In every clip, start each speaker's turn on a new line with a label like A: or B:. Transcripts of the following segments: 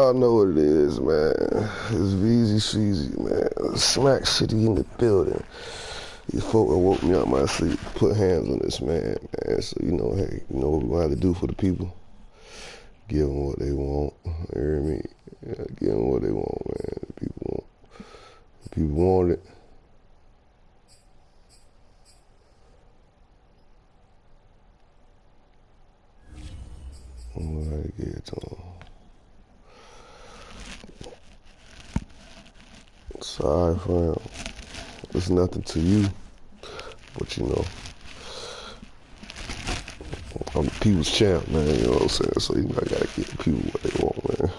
A: y'all know what it is, man. It's Veezy Sheezy, man. Smack City in the building. These folk woke me out my sleep, put hands on this man. So, you know, hey, you know what we're going to have to do for the people? Give them what they want. You hear me? Yeah, give them what they want, man. The people want it. I'm going to get it to them. Sorry for him. It's nothing to you, but you know, I'm the people's champ, man, you know what I'm saying? So, you know, I gotta give the people what they want, man.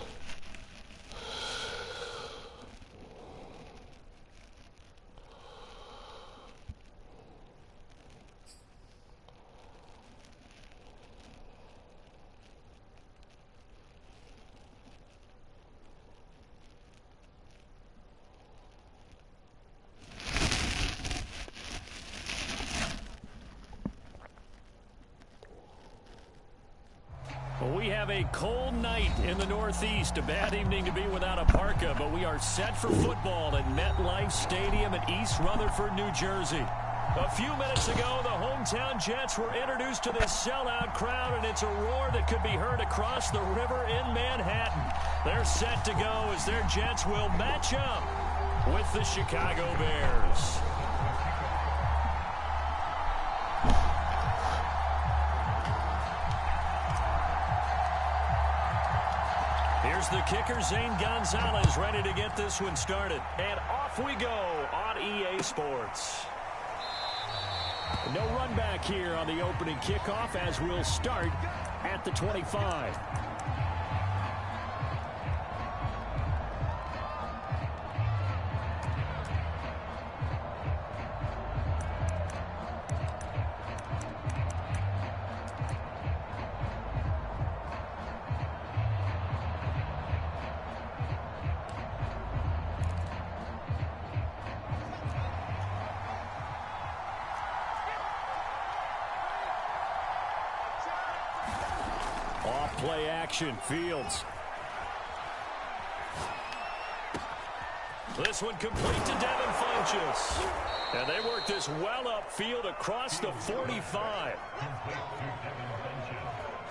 B: We have a cold night in the Northeast. A bad evening to be without a parka, but we are set for football at MetLife Stadium in East Rutherford, New Jersey. A few minutes ago, the hometown Jets were introduced to this sellout crowd, and it's a roar that could be heard across the river in Manhattan. They're set to go as their Jets will match up with the Chicago Bears. Here's the kicker, Zane Gonzalez, ready to get this one started. And off we go on EA Sports. No run back here on the opening kickoff as we'll start at the 25. Play action, Fields. This one complete to Devin Funchess. And they work this well upfield across the 45.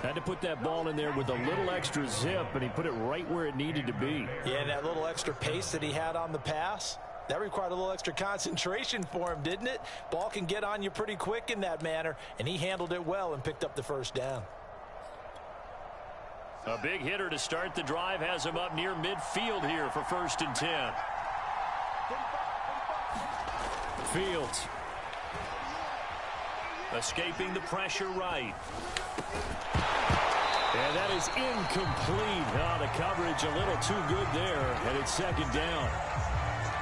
B: Had to put that ball in there with a little extra zip, and he put it right where it needed to be.
C: Yeah, and that little extra pace that he had on the pass, that required a little extra concentration for him, didn't it? Ball can get on you pretty quick in that manner, and he handled it well and picked up the first down.
B: A big hitter to start the drive has him up near midfield here for 1st and 10. Fields. Escaping the pressure right. And that is incomplete. Oh, the coverage a little too good there, and it's 2nd down.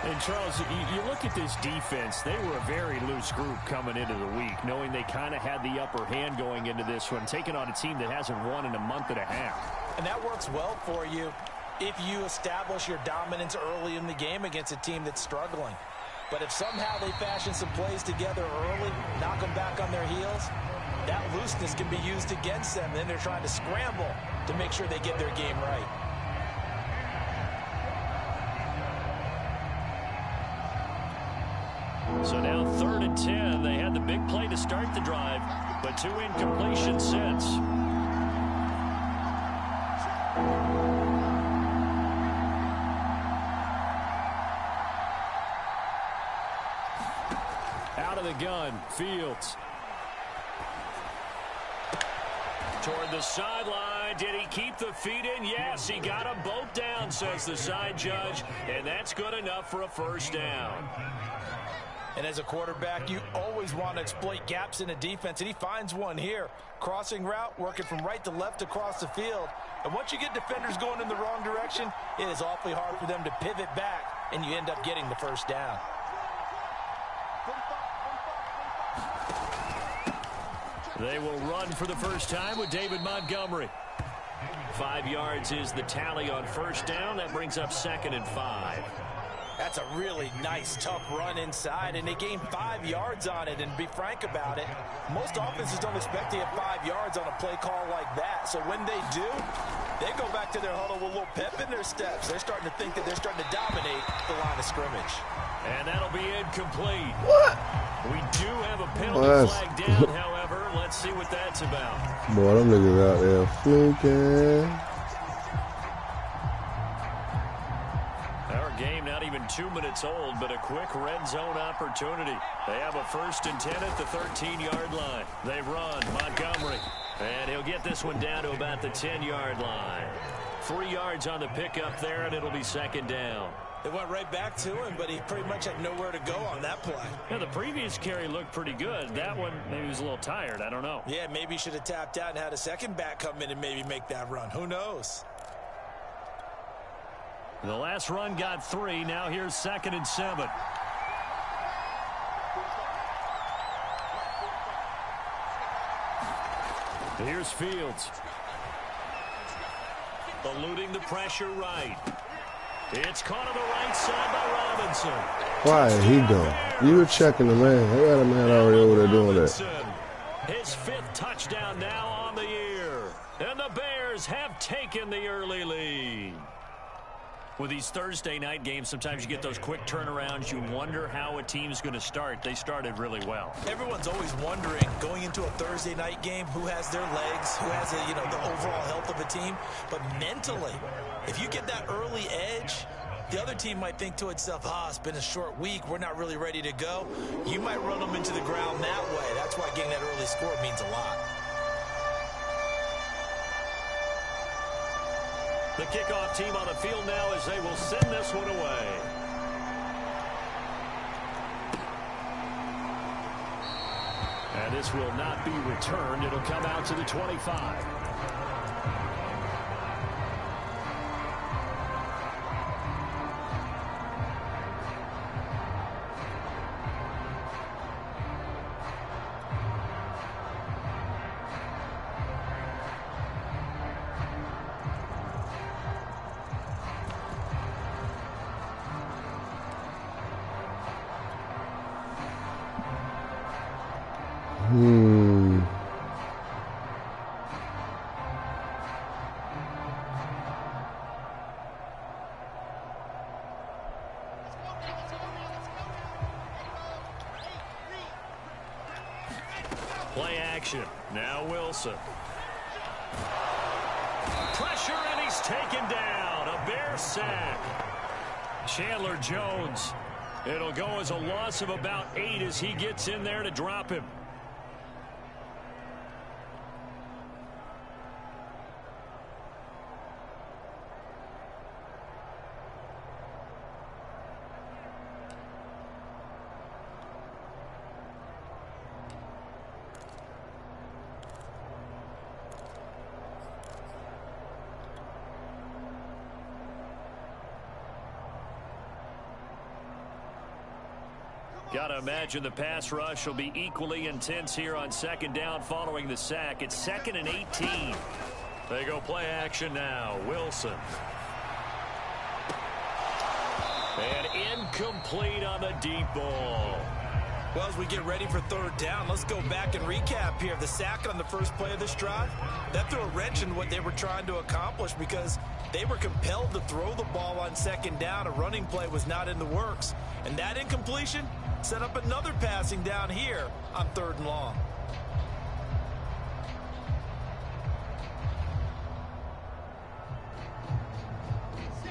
B: And, Charles, you look at this defense, they were a very loose group coming into the week, knowing they kind of had the upper hand going into this one, taking on a team that hasn't won in a month and a half.
C: And that works well for you if you establish your dominance early in the game against a team that's struggling. But if somehow they fashion some plays together early, knock them back on their heels, that looseness can be used against them. Then they're trying to scramble to make sure they get their game right.
B: So now 3rd and 10. They had the big play to start the drive, but 2 incompletions since. Out of the gun, Fields. Toward the sideline. Did he keep the feet in? Yes, he got them both down, says the side judge, and that's good enough for a 1st down.
C: And as a quarterback, you always want to exploit gaps in a defense, and he finds one here. Crossing route, working from right to left across the field. And once you get defenders going in the wrong direction, it is awfully hard for them to pivot back, and you end up getting the 1st down.
B: They will run for the first time with David Montgomery. 5 yards is the tally on 1st down. That brings up 2nd and 5.
C: That's a really nice, tough run inside, and they gained 5 yards on it. And to be frank about it, most offenses don't expect to get 5 yards on a play call like that. So when they do, they go back to their huddle with a little pep in their steps. They're starting to think that they're starting to dominate the line of scrimmage.
B: And that'll be incomplete.
A: What?
B: We do have a penalty flag down, however. Let's see what that's about.
A: Boy, them niggas out there flinking.
B: Our game not even 2 minutes old, but a quick red zone opportunity. They have a 1st and 10 at the 13-yard line. They run Montgomery, and he'll get this one down to about the 10-yard line. 3 yards on the pickup there, and it'll be 2nd down.
C: They went right back to him, but he pretty much had nowhere to go on that play.
B: Yeah, the previous carry looked pretty good. That one, maybe he was a little tired. I don't know.
C: Yeah, maybe he should have tapped out and had a second back come in and maybe make that run. Who knows?
B: The last run got 3. Now here's 2nd and 7. Here's Fields. Eluding the pressure right. It's caught on the right side by Robinson.
A: Why did he go? You were checking the man. They got a man already over there doing that.
B: His 5th touchdown now on the year. And the Bears have taken the early lead. With these Thursday night games, sometimes you get those quick turnarounds. You wonder how a team's going to start. They started really well.
C: Everyone's always wondering, going into a Thursday night game, who has their legs, who has the overall health of a team. But mentally, if you get that early edge, the other team might think to itself, it's been a short week, we're not really ready to go. You might run them into the ground that way. That's why getting that early score means a lot.
B: The kickoff team on the field now as they will send this one away. And this will not be returned. It'll come out to the 25. Play action. Now Wilson. Pressure, and he's taken down. A Bear sack. Chandler Jones. It'll go as a loss of about 8 as he gets in there to drop him. Got to imagine the pass rush will be equally intense here on 2nd down following the sack. It's 2nd and 18. They go play action now. Wilson. And incomplete on the deep ball.
C: Well, as we get ready for 3rd down, let's go back and recap here. The sack on the first play of this drive, that threw a wrench in what they were trying to accomplish because they were compelled to throw the ball on 2nd down. A running play was not in the works. And that incompletion set up another passing down here on 3rd and long.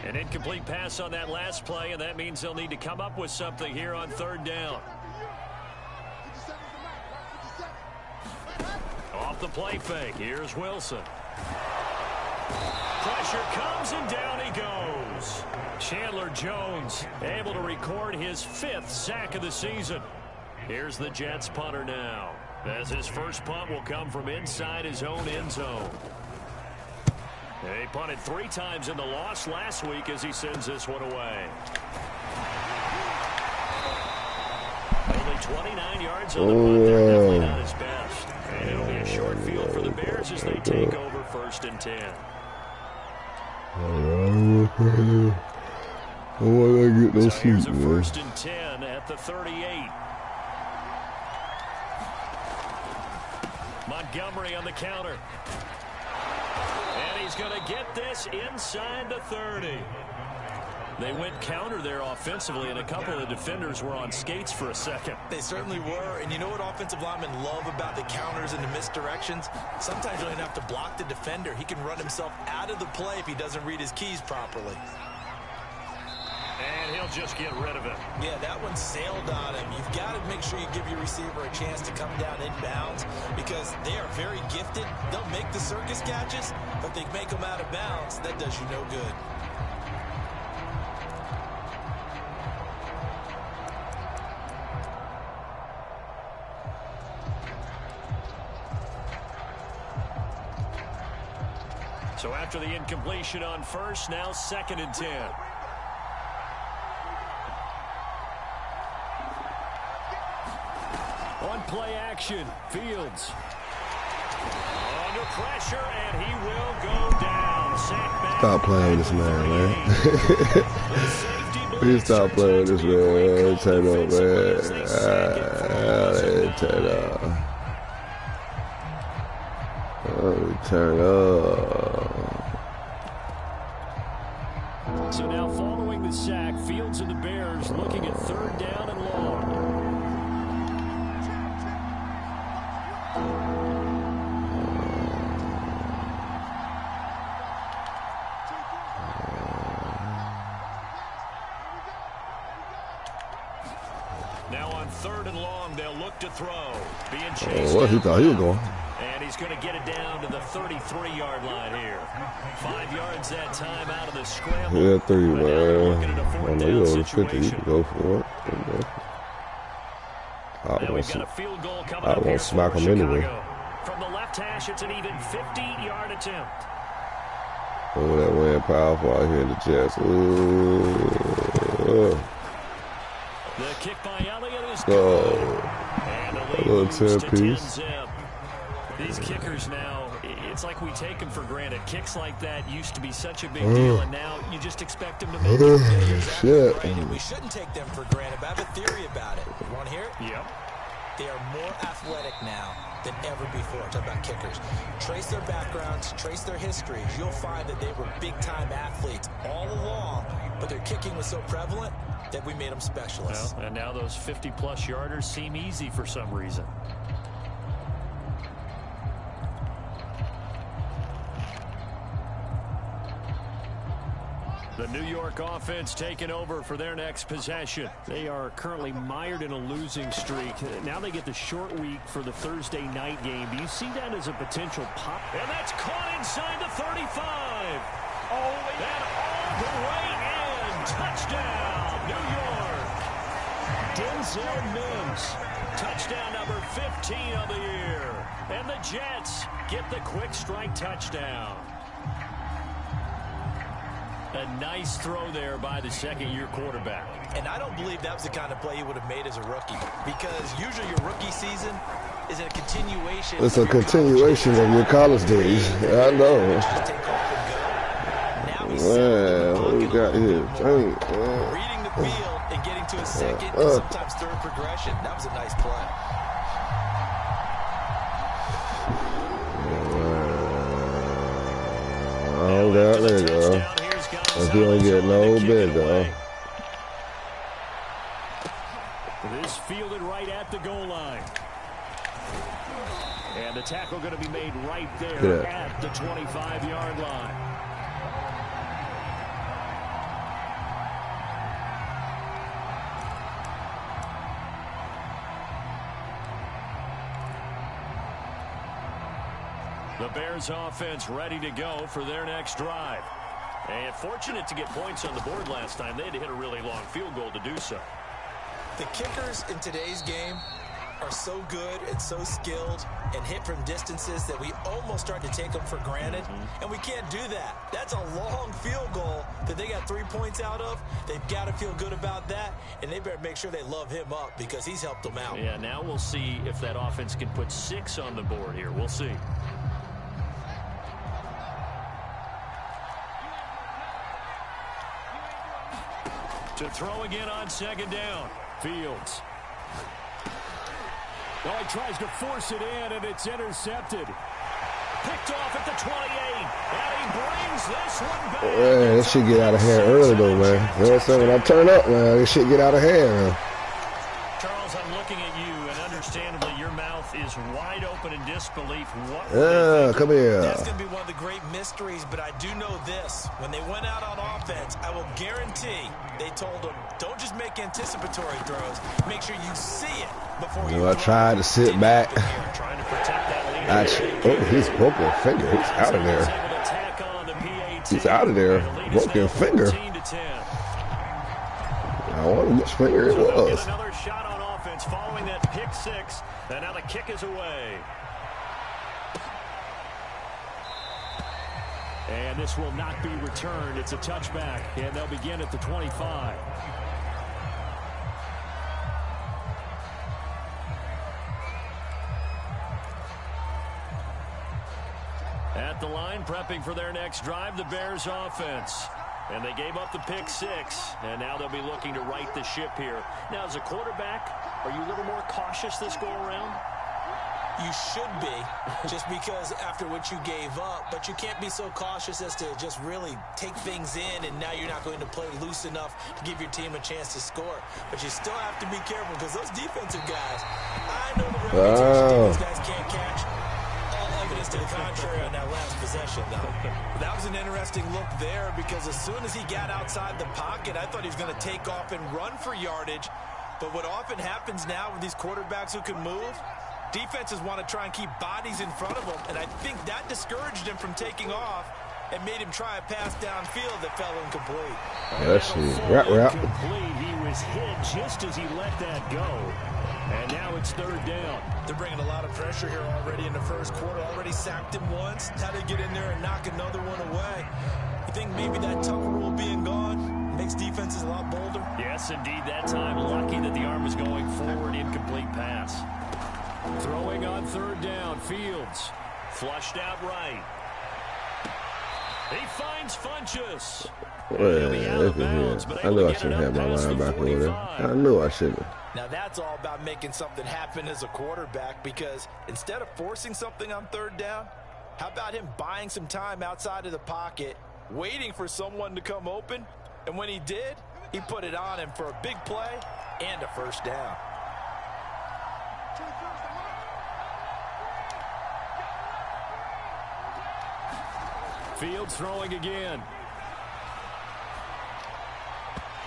B: An incomplete pass on that last play, and that means they'll need to come up with something here on 3rd down. Off the play fake, here's Wilson. Pressure comes, and down he goes. Chandler Jones able to record his 5th sack of the season. Here's the Jets punter now, as his first punt will come from inside his own end zone. He punted 3 times in the loss last week as he sends this one away. Only 29 yards on the punt. They're definitely not his best. And it'll be a short field for the Bears as they take over 1st and 10.
A: Why did I get no
B: So
A: sleep,
B: here's a
A: man?
B: 1st and 10 at the 38. Montgomery on the counter. And he's going to get this inside the 30. They went counter there offensively, and a couple of defenders were on skates for a second.
C: They certainly were, and you know what offensive linemen love about the counters and the misdirections? Sometimes you don't even have to block the defender. He can run himself out of the play if he doesn't read his keys properly.
B: And he'll just get rid of it.
C: Yeah, that one sailed on him. You've got to make sure you give your receiver a chance to come down inbounds because they are very gifted. They'll make the circus catches, but they make them out of bounds. That does you no good.
B: So after the incompletion on first, now 2nd and 10. On play action, Fields. Under pressure, and he will go down.
A: Stop playing with this man. Please stop playing with this man. Turn up, man. Turn up. Turn up.
B: So now following the sack, Fields and the Bears looking at 3rd down and long. Now on 3rd and long, they'll look to throw. Being chased.
A: What he thought he was going.
B: And he's going to get it down to the 33-yard line here. 5 yards that time out of the scramble.
A: Yeah, 3, man.
B: I
A: know you over 50. You can go for it. I won't smack him anyway.
B: From the left hash, it's an even 50-yard attempt.
A: Oh, that went powerful out here in the chest.
B: The kick by Elliott is
A: good.
B: And
A: a little 10-piece.
B: These kickers now, it's like we take them for granted. Kicks like that used to be such a big deal, and now you just expect them to make it.
A: Shit.
C: Right. We shouldn't take them for granted, but I have a theory about it. You want to hear it?
B: Yep.
C: They are more athletic now than ever before. Talk about kickers. Trace their backgrounds, trace their histories. You'll find that they were big-time athletes all along, but their kicking was so prevalent that we made them specialists.
B: Well, and now those 50-plus yarders seem easy for some reason. The New York offense taking over for their next possession. They are currently mired in a losing streak. Now they get the short week for the Thursday night game. Do you see that as a potential pop? And that's caught inside the 35. Oh, and all the way in. Touchdown, New York. Denzel Mims. Touchdown number 15 of the year. And the Jets get the quick strike touchdown. A nice throw there by the second-year quarterback.
C: And I don't believe that was the kind of play he would have made as a rookie, because usually your rookie season is a continuation.
A: It's a continuation of your college days. I know. Man, what we got here?
C: Reading the field and getting to a second and sometimes third progression. That was a nice play.
A: Oh, there you go. If you don't get no bigger.
B: This fielded right at the goal line. And the tackle going to be made right there at the 25-yard line. The Bears offense ready to go for their next drive. And fortunate to get points on the board last time. They had to hit a really long field goal to do so.
C: The kickers in today's game are so good and so skilled and hit from distances that we almost start to take them for granted. And we can't do that. That's a long field goal that they got 3 points out of. They've got to feel good about that, and they better make sure they love him up because he's helped them out.
B: Yeah, now we'll see if that offense can put 6 on the board here. We'll see. To throw again on second down. Fields. Oh, he tries to force it in, and it's intercepted. Picked off at the 28. And he brings this one back.
A: Man, this shit get out of hand early, though, man. You know what I'm saying? When I turn up, man, this shit get out of hand, man.
B: Charles, I'm looking at you, and understandably, your mouth is wide open in disbelief. What?
A: Yeah, come here.
C: That's going to be one of the great mysteries, but I do know this. When they went out on offense, I will guarantee they told them, don't just make anticipatory throws. Make sure you see it before you
A: I tried to sit back.
B: Trying to protect that lead.
A: Oh, he's broken finger. He's out of there. He's out of there. Broken finger. I wonder which finger it was.
B: Another shot on offense following that pick six. And now the kick is away. And this will not be returned. It's a touchback, and they'll begin at the 25. At the line, prepping for their next drive, the Bears offense. And they gave up the pick six, and now they'll be looking to right the ship here. Now, as a quarterback, are you a little more cautious this go-around?
C: You should be, just because after what you gave up, but you can't be so cautious as to just really take things in, and now you're not going to play loose enough to give your team a chance to score. But you still have to be careful, because those defensive guys, I know the reputation these guys can't catch. All evidence to the contrary on that last possession, though. That was an interesting look there, because as soon as he got outside the pocket, I thought he was going to take off and run for yardage. But what often happens now with these quarterbacks who can move, defenses want to try and keep bodies in front of them, and I think that discouraged him from taking off and made him try a pass downfield that fell incomplete.
A: Let's see. Wrap.
B: He was hit just as he let that go. And now it's third down.
C: They're bringing a lot of pressure here already in the first quarter. Already sacked him once. Now they get in there and knock another one away. You think maybe that Tucker rule being gone makes defenses a lot bolder?
B: Yes, indeed. That time, lucky that the arm was going forward. Incomplete pass. Throwing on third down. Fields. Flushed out right. He finds Funchess.
A: I knew I shouldn't have my linebacker over there. I knew I shouldn't.
C: Now that's all about making something happen as a quarterback, because instead of forcing something on third down, how about him buying some time outside of the pocket, waiting for someone to come open, and when he did, he put it on him for a big play and a first down.
B: Fields throwing again.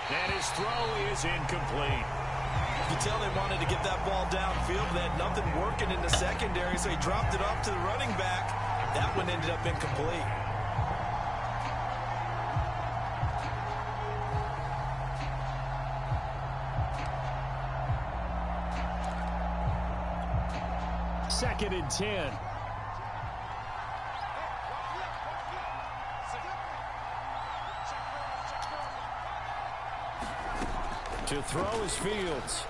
B: And his throw is incomplete.
C: You can tell they wanted to get that ball downfield. They had nothing working in the secondary, so he dropped it off to the running back. That one ended up incomplete.
B: Second and 10. To throw is Fields.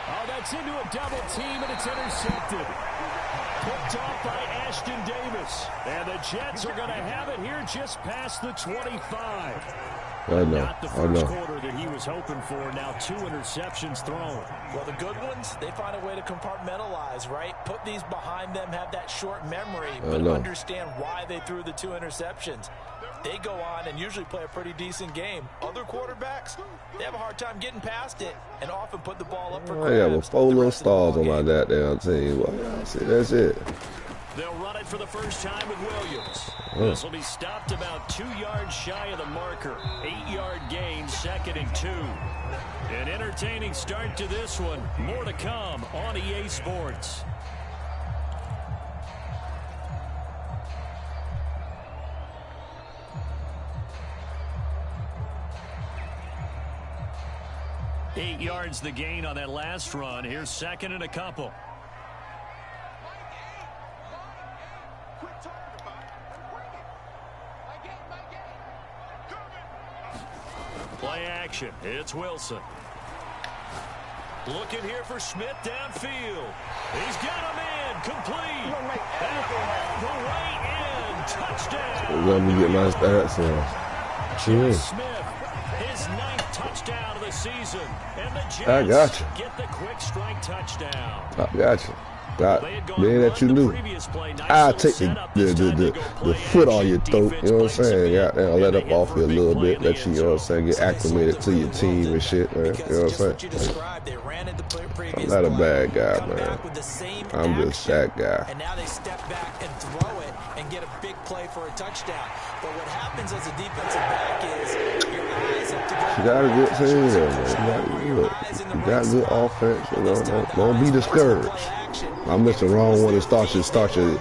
B: Oh, that's into a double team, and it's intercepted. Picked off by Ashton Davis. And the Jets are going to have it here just past the 25. Not the first quarter that he was hoping for. Now 2 interceptions thrown.
C: Well, the good ones, they find a way to compartmentalize, right? Put these behind them, have that short memory, but understand why they threw the 2 interceptions. They go on and usually play a pretty decent game. Other quarterbacks, they have a hard time getting past it and often put the ball up for grabs.
A: I got 4 little stars on my goddamn team. Well, see, that's it.
B: They'll run it for the first time with Williams. This will be stopped about 2 yards shy of the marker. 8-yard gain, second and 2. An entertaining start to this one. More to come on EA Sports. Eight yards the gain on that last run. Here's second and a couple. Play action. It's Wilson. Looking here for Smith downfield. He's got him in. Complete. And all the way in. Touchdown.
A: Let me get my stats in.
B: Jeff Smith, his 9th touchdown of the season. And the Jets
A: I got you.
B: get the quick strike touchdown.
A: I got you. Being that you knew, I'll take the foot on your throat, you know what I'm saying? Goddamn, let up off you a little bit, let you, you know what I'm saying, get acclimated to your team and shit, man. You know what I'm saying? I'm not a bad guy, man. I'm just that guy.
C: And now they step back and throw it and get a big play for a touchdown. But what happens as a defensive back is your eyes have to go.
A: You got a good team there, man. You got good offense, you know. Don't be discouraged. I missed the wrong one to start your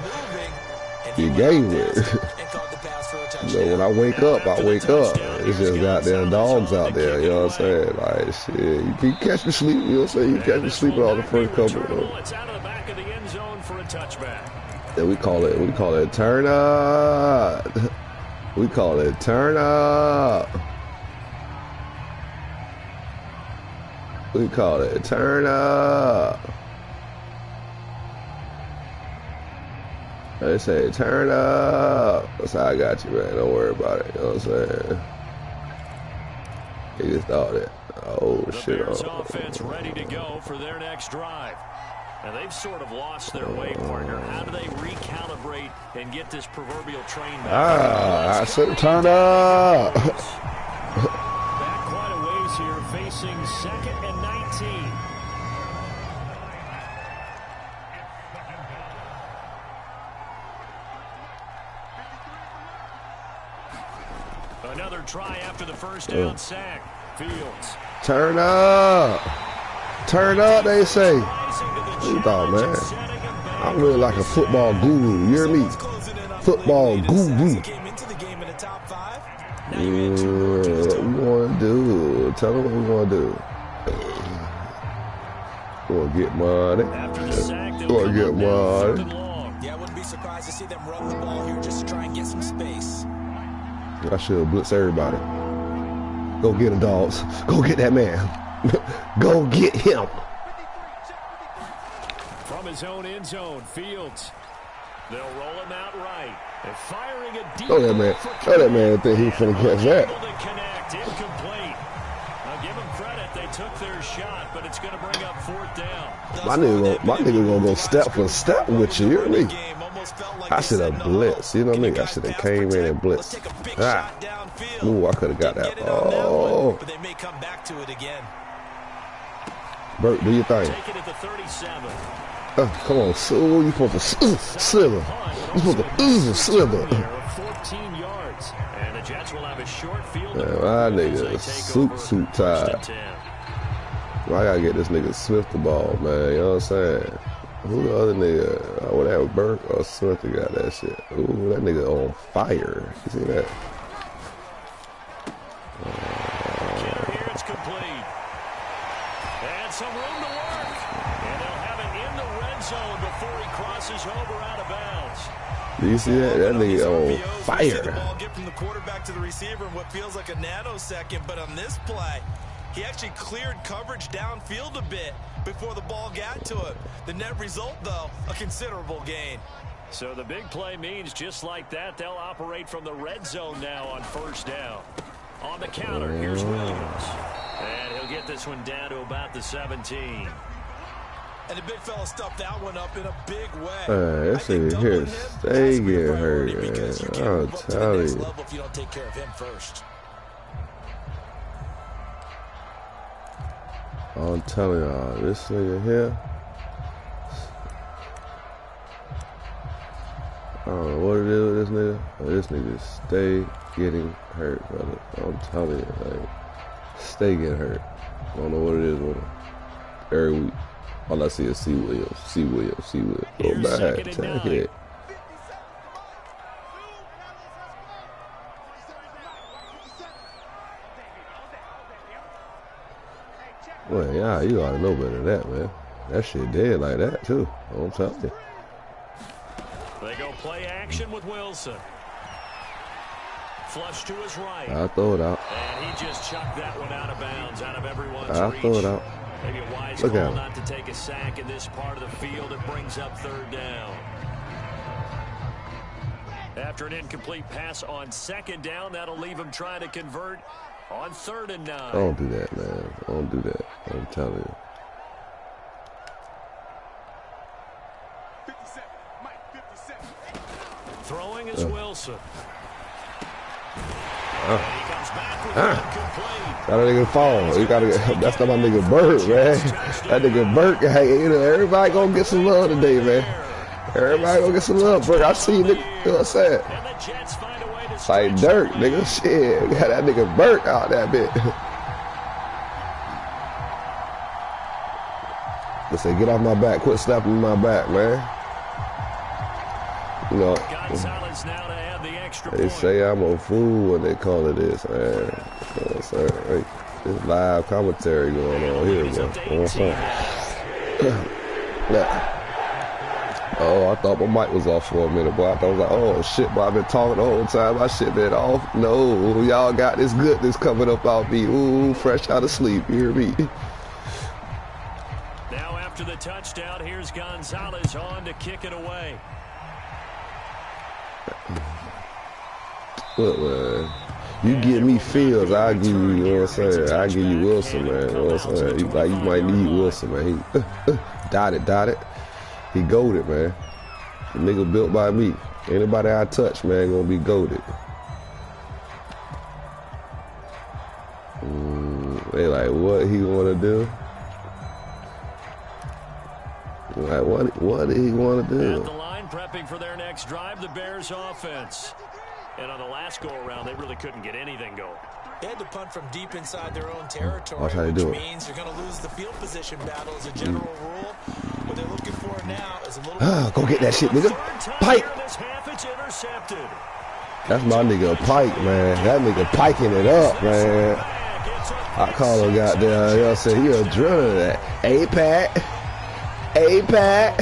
A: game with. You know, when I wake up. It's just goddamn dogs out there, you know what I'm saying? Like, shit, you can catch me sleep, you know what I'm saying? You catch me sleep all the first couple.
B: It's out of the back of the end zone for a touchback.
A: Yeah, we call it turn up. We call it turn up. We call it turn up. They say turn up. That's how I got you, man. Don't worry about it. You know what I'm saying? He just thought that. Oh, shit.
B: The Bears offense ready to go for their next drive. And they've sort of lost their way, partner. How do they recalibrate and get this proverbial train back?
A: I said turn up.
B: Back quite a ways here, facing 2nd and 19. Another try after the first down sack. Fields.
A: Turn up. Turn up, they say. You thought, man. I'm really like a football guru. You hear me? Football guru. What we want to do? Tell them what we want to do. We're going to get money. We're going to get money.
C: Yeah, I wouldn't be surprised to see them run the ball here just to try and get some space.
A: I should blitz everybody. Go get him, dogs. Go get that man. Go get him.
B: From his own end zone, Fields. They'll roll him out right. They're firing a deep.
A: Oh, that man think he finna catch that.
B: Able to connect, incomplete. Now give him credit. They took their shot, but it's going to bring up 4th down.
A: My nigga gonna go step for step with you. You hear me? I should have blitzed. You know what I mean? I should have came in and blitzed. Ah. Ooh, I could have got that. Oh.
C: But they may come back to it again.
A: Bert, do your thing.
B: Take it at the 37.
A: Come on, so you supposed to slither. You supposed to slither.
B: 14 yards. And the Jets will have a short field.
A: Man, my nigga suit tied. Well, I gotta get this nigga Smith the ball, man. You know what I'm saying? Who the other nigga? Would that Burke or Smith that got that shit? Ooh, that nigga on fire. You see that?
B: Here it's complete. And some room to work. And they'll have it in the red zone before he crosses over out of bounds.
A: Do you see that? That nigga on fire.
C: The ball get from the quarterback to the receiver in what feels like a nanosecond, but on this play, he actually cleared coverage downfield a bit before the ball got to him. The net result, though, a considerable gain. So the big play means just like that, they'll operate from the red zone now on 1st down. On the counter, here's Williams. And he'll get this one down to about the 17. And the big fella stuffed that one up in a big way.
A: That shit here, stay getting hurt, man. I'll tell you.
C: If you don't take care of him first.
A: I'm telling y'all, this nigga here, I don't know what it is with this nigga, but this nigga stay getting hurt, brother. I'm telling you, like, stay getting hurt. I don't know what it is with him. Every week, all I see is C. Williams. Go back, take it. Well, yeah, you ought to know better than that, man. That shit dead like that, too. I'm telling you.
B: They go play action with Wilson. Flush to his right.
A: I'll throw it out.
B: And he just chucked that one out of bounds, out of everyone's reach.
A: I'll throw it out.
B: Maybe a wise call not to take a sack in this part of the field. It brings up 3rd down. After an incomplete pass on 2nd down, that'll leave him trying to convert on 3rd and 9.
A: Don't do that, man. Don't do that. I'm telling you.
B: 57. Mike, 57. Throwing is Wilson. He comes back with incomplete.
A: That nigga fall. You gotta. That's not my nigga Burt, man. That nigga Burt. Hey, you know, everybody gonna get some love today, man. Everybody gonna get some love, Burt. I see you, nigga. You know what I'm saying?
B: And the Jets find a way to
A: It's like Dirk, nigga. Shit, we got that nigga Burt out that bit. They say, get off my back. Quit slapping my back, man. You know.
B: Gonzalez now to add the extra
A: They
B: point.
A: say I'm a fool when they call it this, man. You know what I'm saying? Right? There's live commentary going on here, man. You know what I'm saying? Nah. Oh, I thought my mic was off for a minute, boy. I thought I was like, oh shit, boy, I've been talking the whole time. My shit been off. No, y'all got this goodness coming up out me. Ooh, fresh out of sleep. You hear me?
B: Now after the touchdown, here's Gonzalez on to kick it away.
A: Look, man. You give me Fields, I'll give you, you know what I'm saying? I'll give you Wilson, man. You know what I'm saying? You might need Wilson, man. He dotted. He goated, man. The nigga built by me. Anybody I touch, man, gonna be goated. They like, what he wanna do? Like, what did he wanna do?
B: At the line, prepping for their next drive, the Bears offense. And on the last go-around, they really couldn't get anything going.
C: They had to punt from deep inside their own territory,
A: Watch how they
C: which
A: do it.
C: means you're going to lose the field position battle as a general rule. What they're looking for now is a little
A: Go get that shit, nigga. Pike.
B: This half, it's intercepted.
A: That's my nigga Pike, man. That nigga piking it up, man. I call him goddamn, you know what I'm saying? He a adrenaline. A-Pat.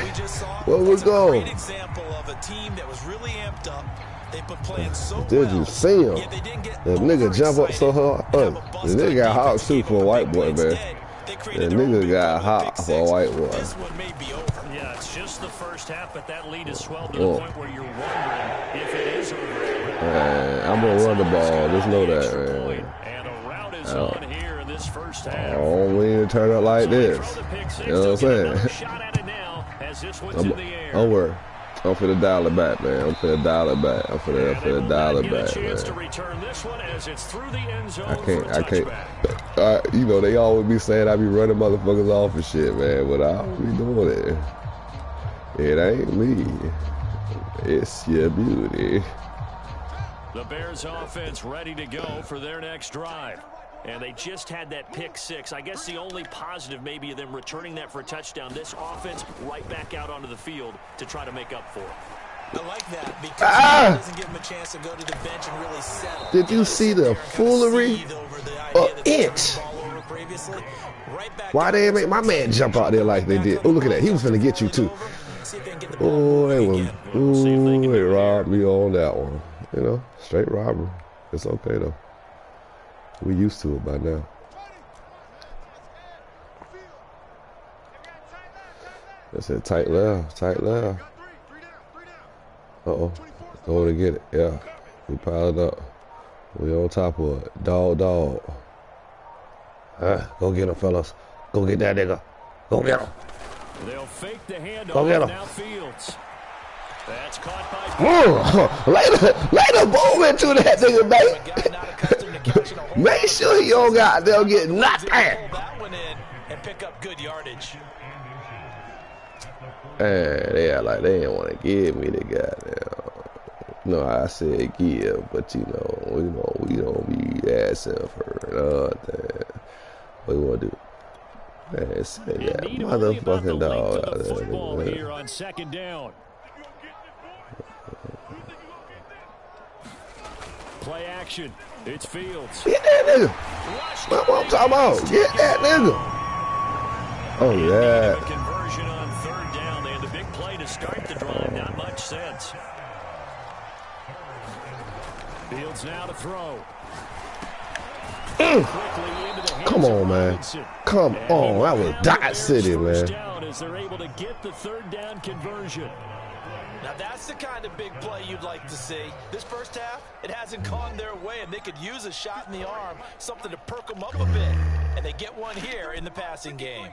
A: Where we go?
C: Great example of a team that was really amped up. They've been playing so
A: Did you see him?
C: Yet they didn't get
A: The nigga jump up so hard. The nigga got hot too for a white boy, man. The nigga got hot for a white boy.
C: This one may be over.
B: Yeah, it's just the first half, but that lead has swelled to the point where you're wondering if it is over.
A: Man, I'm gonna run the ball. Just know that, man.
B: And a route is on here in this first half.
A: I don't mean to turn up like this. You know what I'm saying?
B: Shot at it now as this one's in the air.
A: Don't worry. I'm finna dial it back, man. I'm finna dial it back, man. I can't. You know, they always be saying I be running motherfuckers off and shit, man. But I don't be doing it. It ain't me. It's your beauty.
B: The Bears offense ready to go for their next drive. And they just had that pick six. I guess the only positive maybe of them returning that for a touchdown. This offense right back out onto the field to try to make up for it.
C: I like that because it doesn't give him a chance to go to the bench and really settle.
A: Did you see the foolery? Inch. Why they make my man jump out there like they did? Oh, look at that. He was finna get you too. Oh, they robbed me on that one. You know, straight robbery. It's okay though. We used to it by now. They said tight left. Uh-oh. Going to get it. Yeah. We piled up. We on top of it. Dog. Go get him, fellas. Go get that nigga. Go get him.
B: They'll fake the handoff.
A: Go get him.
B: Now Fields. That's caught by
A: Later, boom into that nigga, baby. Make sure he don't got they'll get knocked out.
C: That one in and pick up good yardage.
A: Man, they act like they didn't want to give me the goddamn. No, I said give, but you know, we don't be asking for nothing. What you want to do? Man, say that motherfucking dog out there.
B: Here on 2nd down. Play action. It's Fields.
A: Get that nigga. What I'm talking about? Get that nigga. Oh, yeah.
B: Conversion on 3rd down. They had the big play to start the drive. Not much sense. Fields now to throw.
A: Come on, man. Come on. That was Dot City, man.
B: As they're able to get the 3rd down conversion.
C: Now that's the kind of big play you'd like to see. This first half, it hasn't gone their way, and they could use a shot in the arm, something to perk them up a bit. And they get one here in the passing game.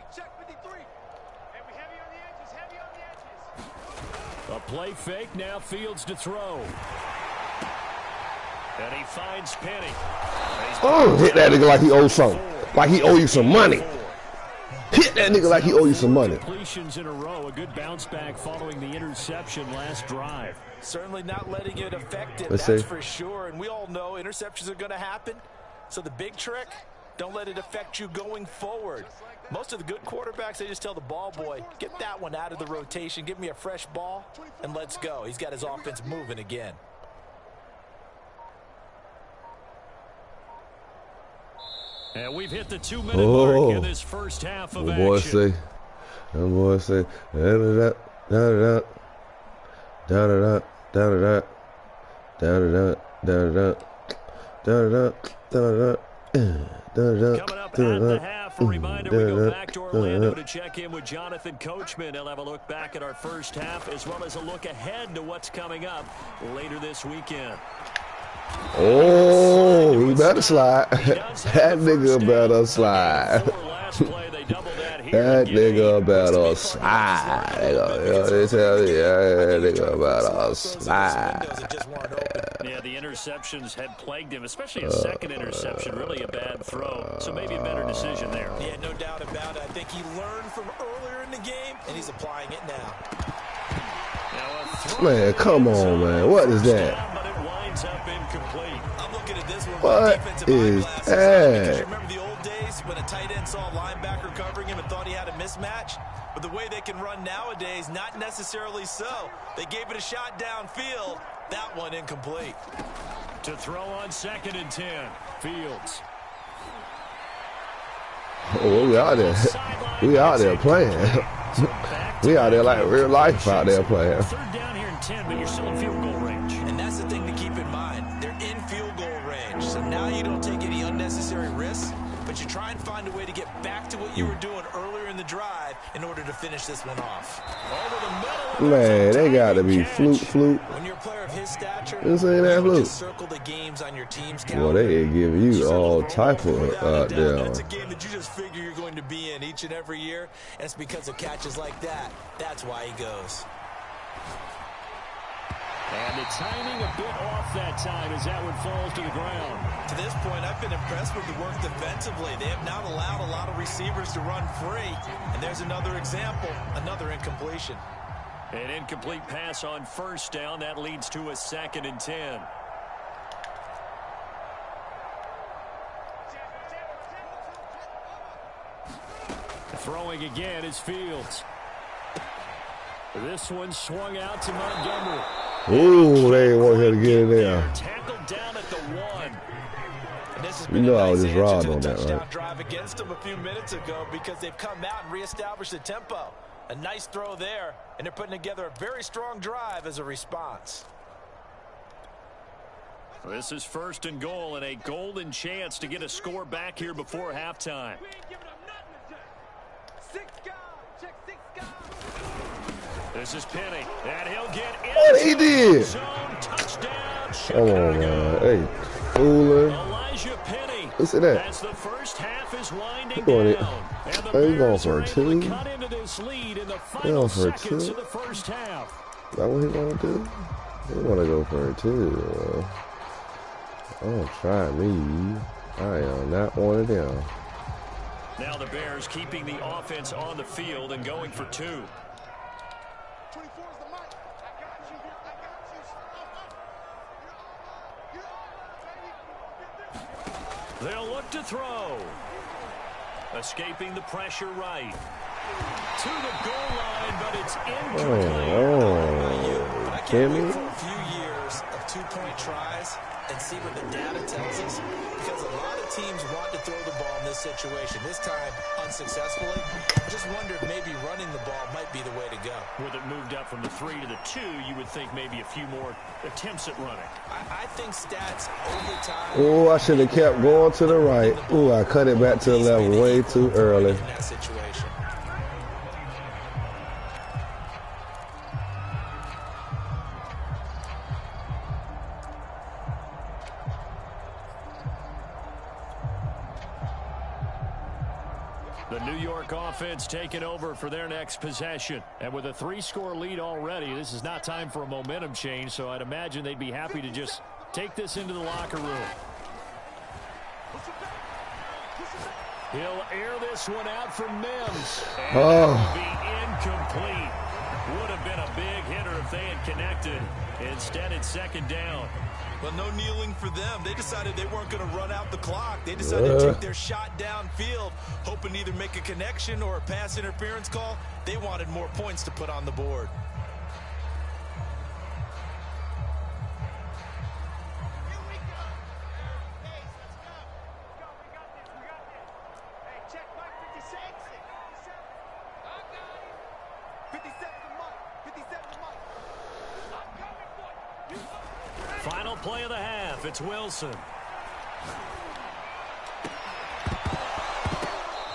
B: A play fake, now Fields to throw. And he finds Penny.
A: Oh, hit that nigga like he owes something. Like he owe you some money. Hit that nigga like he owe you some money.
B: Completions in a row, a good bounce back following the interception last drive.
C: Certainly not letting it affect it, that's for sure. And we all know interceptions are going to happen. So the big trick, don't let it affect you going forward. Most of the good quarterbacks, they just tell the ball boy, get that one out of the rotation, give me a fresh ball, and let's go. He's got his offense moving again.
B: And we've hit the 2-minute mark in this first half of action.
A: Them boys say, da da da da da da da da da
B: Coming up at the half, a reminder we go back to Orlando to check in with Jonathan Coachman. He'll have a look back at our first half as well as a look ahead to what's coming up later this weekend.
A: Oh, he better slide. That nigga better slide. That nigga better slide. They tell you, that nigga better slide.
B: Yeah, the interceptions had plagued him, especially a second interception. Really a bad throw. So maybe a better decision there.
C: Yeah, no doubt about it. I think he learned from earlier in the game, and he's applying it now.
A: Man, come on, man. What is that?
C: I'm looking at this one.
A: What is that?
C: Remember the old days when a tight end saw a linebacker covering him and thought he had a mismatch? But the way they can run nowadays, not necessarily so. They gave it a shot downfield. That one incomplete.
B: To throw on 2nd and 10. Fields.
A: Oh, we out there. We out there playing. We out there like real life out there playing.
B: 3rd down here and 10, but you're still in field goal range.
C: And that's the thing to keep in mind. They're in field goal range. So now you don't take any unnecessary risks, but you try and find a way to get back to what you were doing earlier in the drive in order to finish this one off. Over the middle.
A: Man, they got to be fluke.
C: When you're a player of his stature,
A: this ain't that fluke.
C: Circle the games on your team's
A: calendar. Well, they give you all type of there.
C: It's a game that you just figure you're going to be in each and every year, and it's because of catches like that. That's why he goes.
B: And the timing a bit off that time as that one falls to the ground.
C: To this point, I've been impressed with the work defensively. They have not allowed a lot of receivers to run free. And there's another example, another incompletion.
B: An incomplete pass on 1st down. That leads to a 2nd and 10. Throwing again is Fields. This one swung out to Montgomery.
A: Ooh, they ain't want him to get in there.
B: Tackled down at the 1.
A: You know I was just robbed on that, right?
C: Drive against them a few minutes ago because they've come out and reestablished the tempo. A nice throw there, and they're putting together a very strong drive as a response.
B: This is 1st and goal and a golden chance to get a score back here before halftime. This is Penny, and he'll get in.
A: What he did?
B: Touchdown,
A: Come on, man. Hey, fooling.
B: Elijah Penny.
A: Listen to that.
B: As the first half is winding
A: going
B: down.
A: Hey, going for a 2.
B: Cut into this lead in the final seconds of the first half.
A: Is that what he want to do? He want to go for a 2. Don't try me. I am not one of them.
B: Now the Bears keeping the offense on the field and going for 2. They'll look to throw. Escaping the pressure right. To the goal line, but it's incomplete.
C: I can't wait for a few years of 2-point tries and see what the data tells us, because a lot of teams want to throw the ball in this situation. This time, unsuccessfully. I just wonder if maybe running the ball might be the way to go.
B: With it moved up from the 3 to the 2, you would think maybe a few more attempts at running.
C: I think stats over time.
A: Oh, I should have kept going to the right. Oh, I cut it back to the left way too early.
C: In that situation.
B: The New York offense taking over for their next possession. And with a 3-score lead already, this is not time for a momentum change, so I'd imagine they'd be happy to just take this into the locker room. He'll air this one out for Mims. And it'll be incomplete. Would have been a big hitter if they had connected. Instead, it's second down.
C: Well, no kneeling for them. They decided they weren't going to run out the clock. They decided to take their shot downfield, hoping to either make a connection or a pass interference call. They wanted more points to put on the board.
B: Final play of the half. It's Wilson.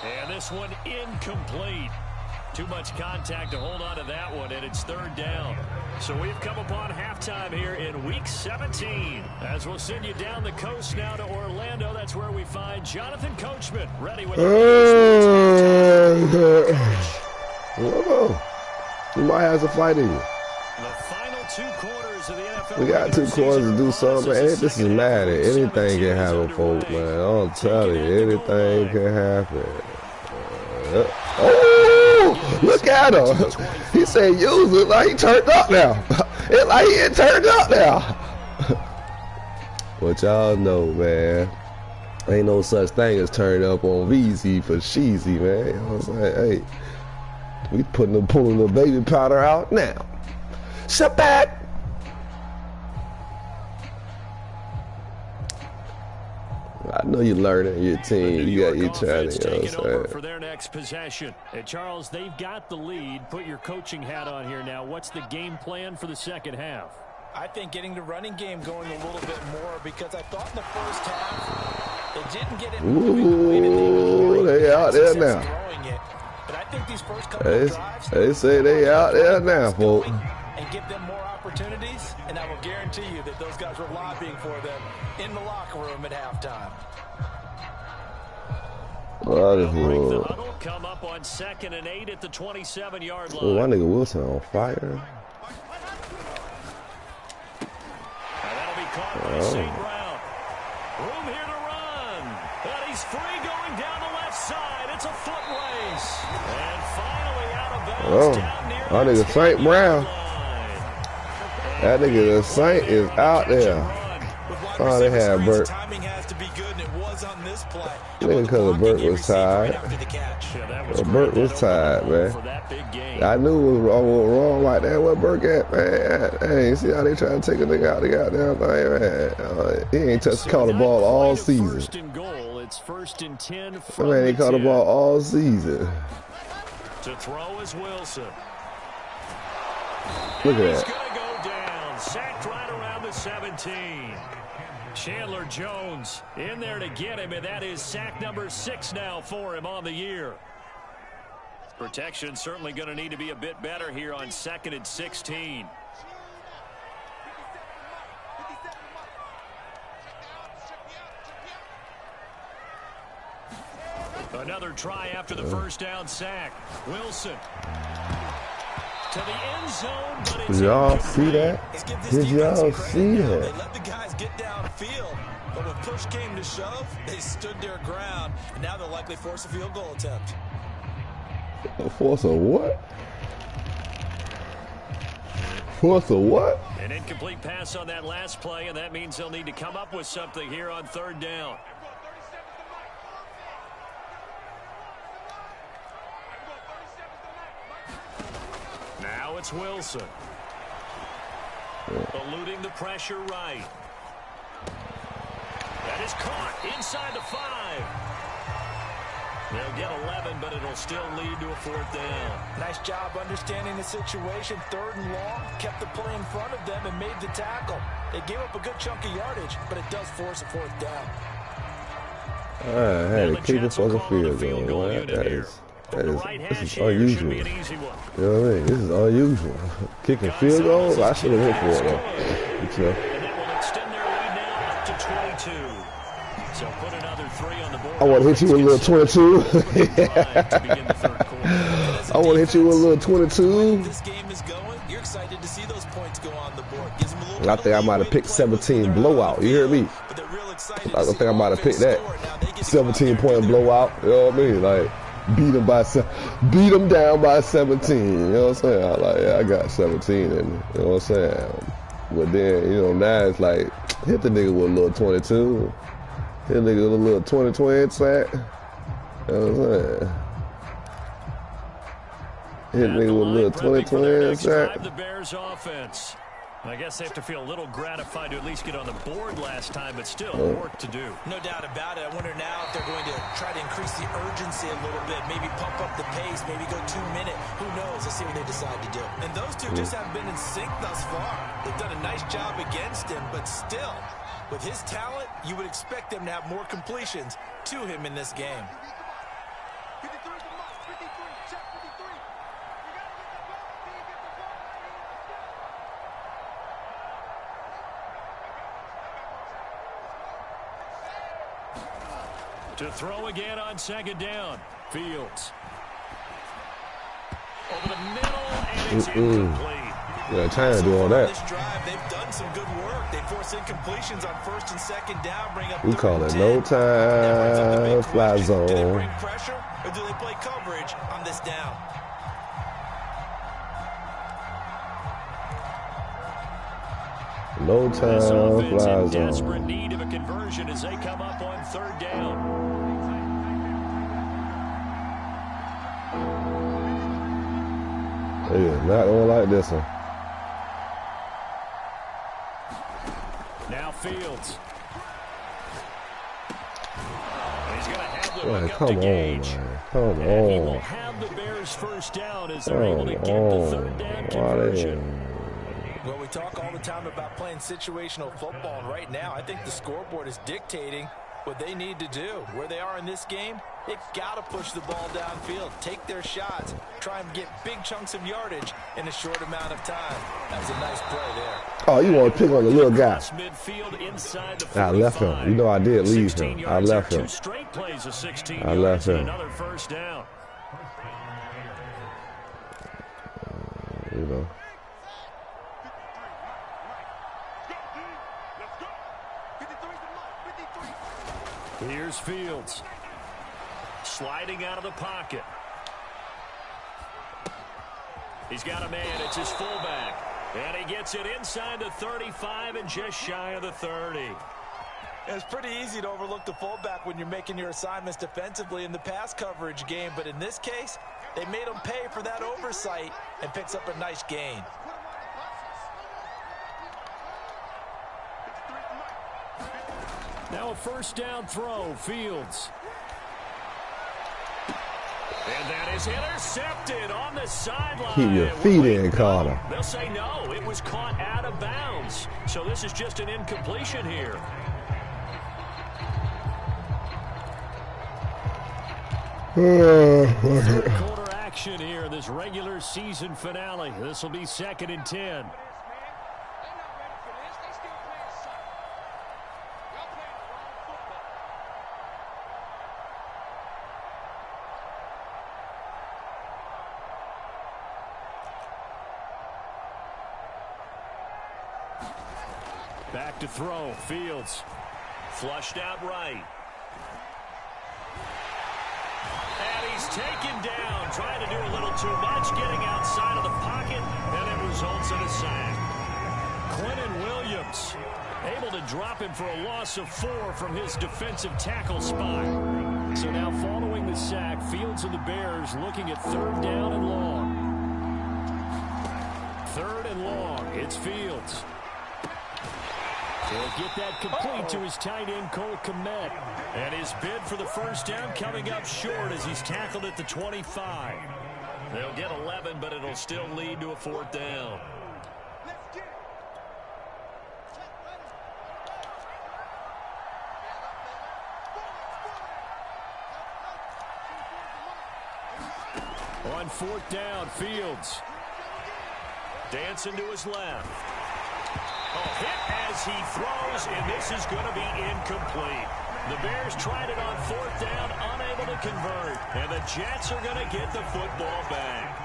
B: And this one incomplete. Too much contact to hold on to that one, and it's third down. So we've come upon halftime here in Week 17. As we'll send you down the coast now to Orlando, that's where we find Jonathan Coachman ready with
A: Whoa. You might have a flight in you.
B: The final 2 quarters of the NFL.
A: We got 2 quarters to do something, man. This is mad. Anything can happen, folks, man. I'm telling you, anything can happen. Oh, look at him. He said use it like he turned up now. It's like he ain't turned up now. But y'all know, man, ain't no such thing as turn up on VZ for Sheezy, man. You know what I'm saying? Hey, we pulling the baby powder out now. Sit back. I know you learning your team. You got your trying to, you know what I'm saying?
B: For their next possession. And Charles, they've got the lead. Put your coaching hat on here now. What's the game plan for the second half?
C: I think getting the running game going a little bit more, because I thought in the first half they didn't get it moving the way that they would.
A: They out there now.
C: But I think these first couple of drives,
A: they say they out there now, folks.
C: And give them more opportunities, and I will guarantee you that those guys were lobbying for them in the locker room at halftime.
B: Break the huddle, come up on 2nd and 8 at the 27-yard line.
A: Oh, my nigga Wilson on fire.
B: And that'll be caught by St. Brown. Room here to run. And he's free going down the left side. It's a foot race. And finally out of bounds down near
A: my nigga St. Brown. That nigga the Saint is out there. Oh, they had Burt.
C: Timing has to be good, and it was on this play.
A: Because Burt was tired. Burt was tired, man. I knew it was wrong like that. What Burt got, man? Hey, see how they trying to take a nigga out the goddamn thing, man? He ain't caught the ball all season.
B: First and goal. It's 1st and 10
A: That
B: from
A: man ain't caught the ball all season.
B: To throw is Wilson.
A: Look at
B: He's
A: that.
B: going to go down. Sacked right around the 17. Chandler Jones in there to get him, and that is sack number 6 now for him on the year. Protection certainly going to need to be a bit better here on 2nd and 16. Another try after the first down sack. Wilson to the end zone, but it's
A: Did y'all see that? Did y'all see that?
C: They let the guys get downfield, but when push came to shove, they stood their ground, and now they'll likely force a field goal attempt.
A: Force a what? Force a what?
B: An incomplete pass on that last play, and that means they'll need to come up with something here on 3rd down. Now it's Wilson. Eluding the pressure right. That is caught inside the 5. They'll get 11, but it'll still lead to a 4th down.
C: Nice job understanding the situation. 3rd and long, kept the play in front of them and made the tackle. They gave up a good chunk of yardage, but it does force a 4th down.
A: I had to keep it for the field goal. This is unusual. You know what I mean? This is unusual. Kicking field goals, I should have went for it though. You know.
B: And that will extend their lead now up to 22. So put another 3 on the board.
A: I want to hit you with a little 22. I want to hit you with a little 22.
C: This game is going. You're excited to see those points go on the board. Gives them a little
A: I think I might have picked 17 blowout. You hear me? I think I might have picked that 17-point blowout. You know what I mean? Like beat them down by 17. You know what I'm saying? I like, yeah, I got 17 in me. You know what I'm saying? But then, you know, now it's like hit the nigga with a little 22. Hit the nigga with a little 20 sack. You know what I'm saying? Hit the nigga with a little 20 sack.
B: The Bears offense. I guess they have to feel a little gratified to at least get on the board last time, but still work to do.
C: No doubt about it. I wonder now if they're going to try to increase the urgency a little bit, maybe pump up the pace, maybe go 2 minute. Who knows? Let's see what they decide to do. And those two just haven't been in sync thus far. They've done a nice job against him, but still, with his talent, you would expect them to have more completions to him in this game.
B: To throw again on second down. Fields. Over the middle, and it's incomplete.
A: Yeah, trying to do all that.
C: This drive, they've done some good work. They force incompletions on first and second down, bring up
A: we call it no time fly zone.
C: Do they bring pressure or do they play coverage on this down?
A: No time fly zone.
B: Desperate need of a conversion as they come up on third down.
A: Yeah, not going like this one.
B: Now Fields. He's going to have the
A: Man,
B: hook
A: come
B: up to
A: on,
B: Gage.
A: man. Come
B: And he will
A: on.
B: have the Bears first down as they're able to get the third down conversion.
C: Well, we talk all the time about playing situational football, and right now I think the scoreboard is dictating what they need to do. Where they are in this game, they've got to push the ball downfield, take their shots, try and get big chunks of yardage in a short amount of time. That was a nice play there.
A: Oh, you want to pick on the little guy.
B: Midfield inside the
A: I left him. You know I did leave him. I left him.
B: 2 straight plays of 16
A: I left him.
B: Another first down.
A: You know.
B: Here's Fields. Sliding out of the pocket. He's got a man. It's his fullback. And he gets it inside the 35 and just shy of the 30.
C: It's pretty easy to overlook the fullback when you're making your assignments defensively in the pass coverage game. But in this case, they made him pay for that oversight and picks up a nice gain.
B: Now a first down throw. Fields. And that is intercepted on the sideline.
A: Keep your feet in, Carter.
B: They'll say no. It was caught out of bounds. So this is just an incompletion here. Third quarter action here in this regular season finale. This will be 2nd and 10. Back to throw. Fields. Flushed out right. And he's taken down. Trying to do a little too much. Getting outside of the pocket. And it results in a sack. Quinnen Williams able to drop him for a loss of 4 from his defensive tackle spot. So now following the sack, Fields and the Bears looking at 3rd down and long. 3rd and long. It's Fields. He'll get that complete to his tight end, Cole Kmet. And his bid for the first down coming up short as he's tackled at the 25. They'll get 11, but it'll still lead to a 4th down. On 4th down, Fields. Dancing to his left. A hit as he throws, and this is going to be incomplete. The Bears tried it on 4th down, unable to convert. And the Jets are going to get the football back.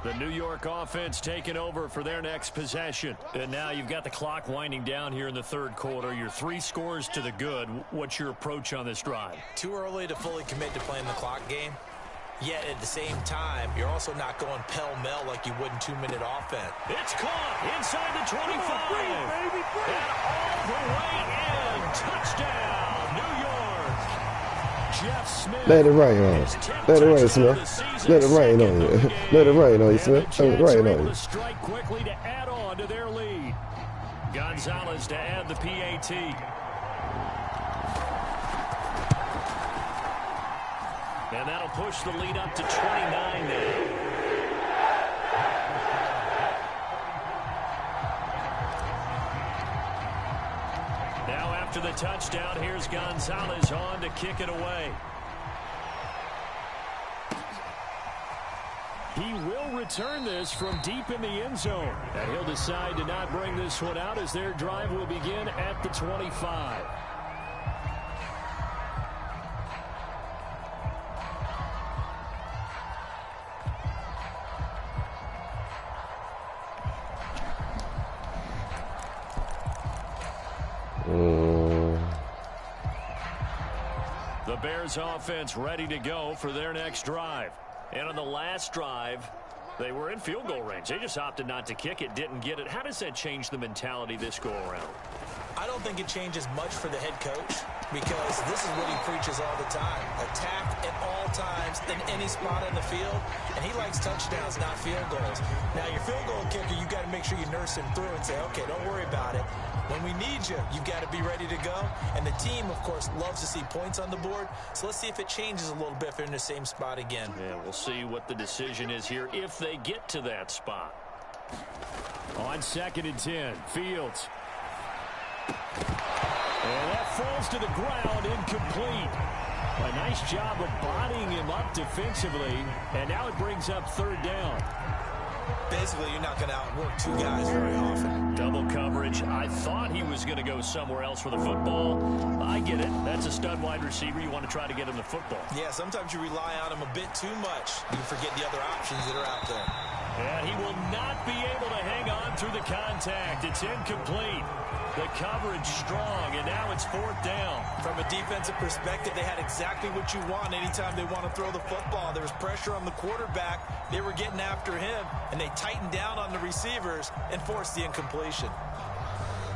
B: The New York offense taking over for their next possession. And now you've got the clock winding down here in the 3rd quarter. You're 3 scores to the good. What's your approach on this drive?
C: Too early to fully commit to playing the clock game. Yet at the same time, you're also not going pell-mell like you would in 2-minute offense.
B: It's caught inside the 25. And all the way in. Touchdown, New York. Jeff Smith.
A: Let it rain on you. Let it rain, Smith. Let it rain on you. Let it rain on you, Smith. Let it rain on you.
B: Strike quickly to add on to their lead. Gonzalez to add the PAT. And that'll push the lead up to 29 now. Now after the touchdown, here's Gonzalez on to kick it away. He will return this from deep in the end zone. And he'll decide to not bring this one out as their drive will begin at the 25. The Bears offense ready to go for their next drive. And on the last drive, they were in field goal range. They just opted not to kick it, didn't get it. How does that change the mentality this go around?
C: I don't think it changes much for the head coach because this is what he preaches all the time. Attack at all times in any spot on the field, and he likes touchdowns, not field goals. Now, your field goal kicker, you got to make sure you nurse him through and say, okay, don't worry about it. When we need you, you've got to be ready to go. And the team, of course, loves to see points on the board. So let's see if it changes a little bit if they're in the same spot again.
B: Yeah, we'll see what the decision is here if they get to that spot. On 2nd and 10, Fields. And that falls to the ground, incomplete. A nice job of bodying him up defensively. And now it brings up 3rd down.
C: Basically, you're not going to outwork 2 guys very often.
B: Double coverage. I thought he was going to go somewhere else with the football. I get it. That's a stud wide receiver. You want to try to get him the football.
C: Yeah, sometimes you rely on him a bit too much. You forget the other options that are out there.
B: And he will not be able to hang on through the contact. It's incomplete. The coverage strong, and now it's 4th down.
C: From a defensive perspective, they had exactly what you want anytime they want to throw the football. There was pressure on the quarterback. They were getting after him, and they tightened down on the receivers and forced the incompletion.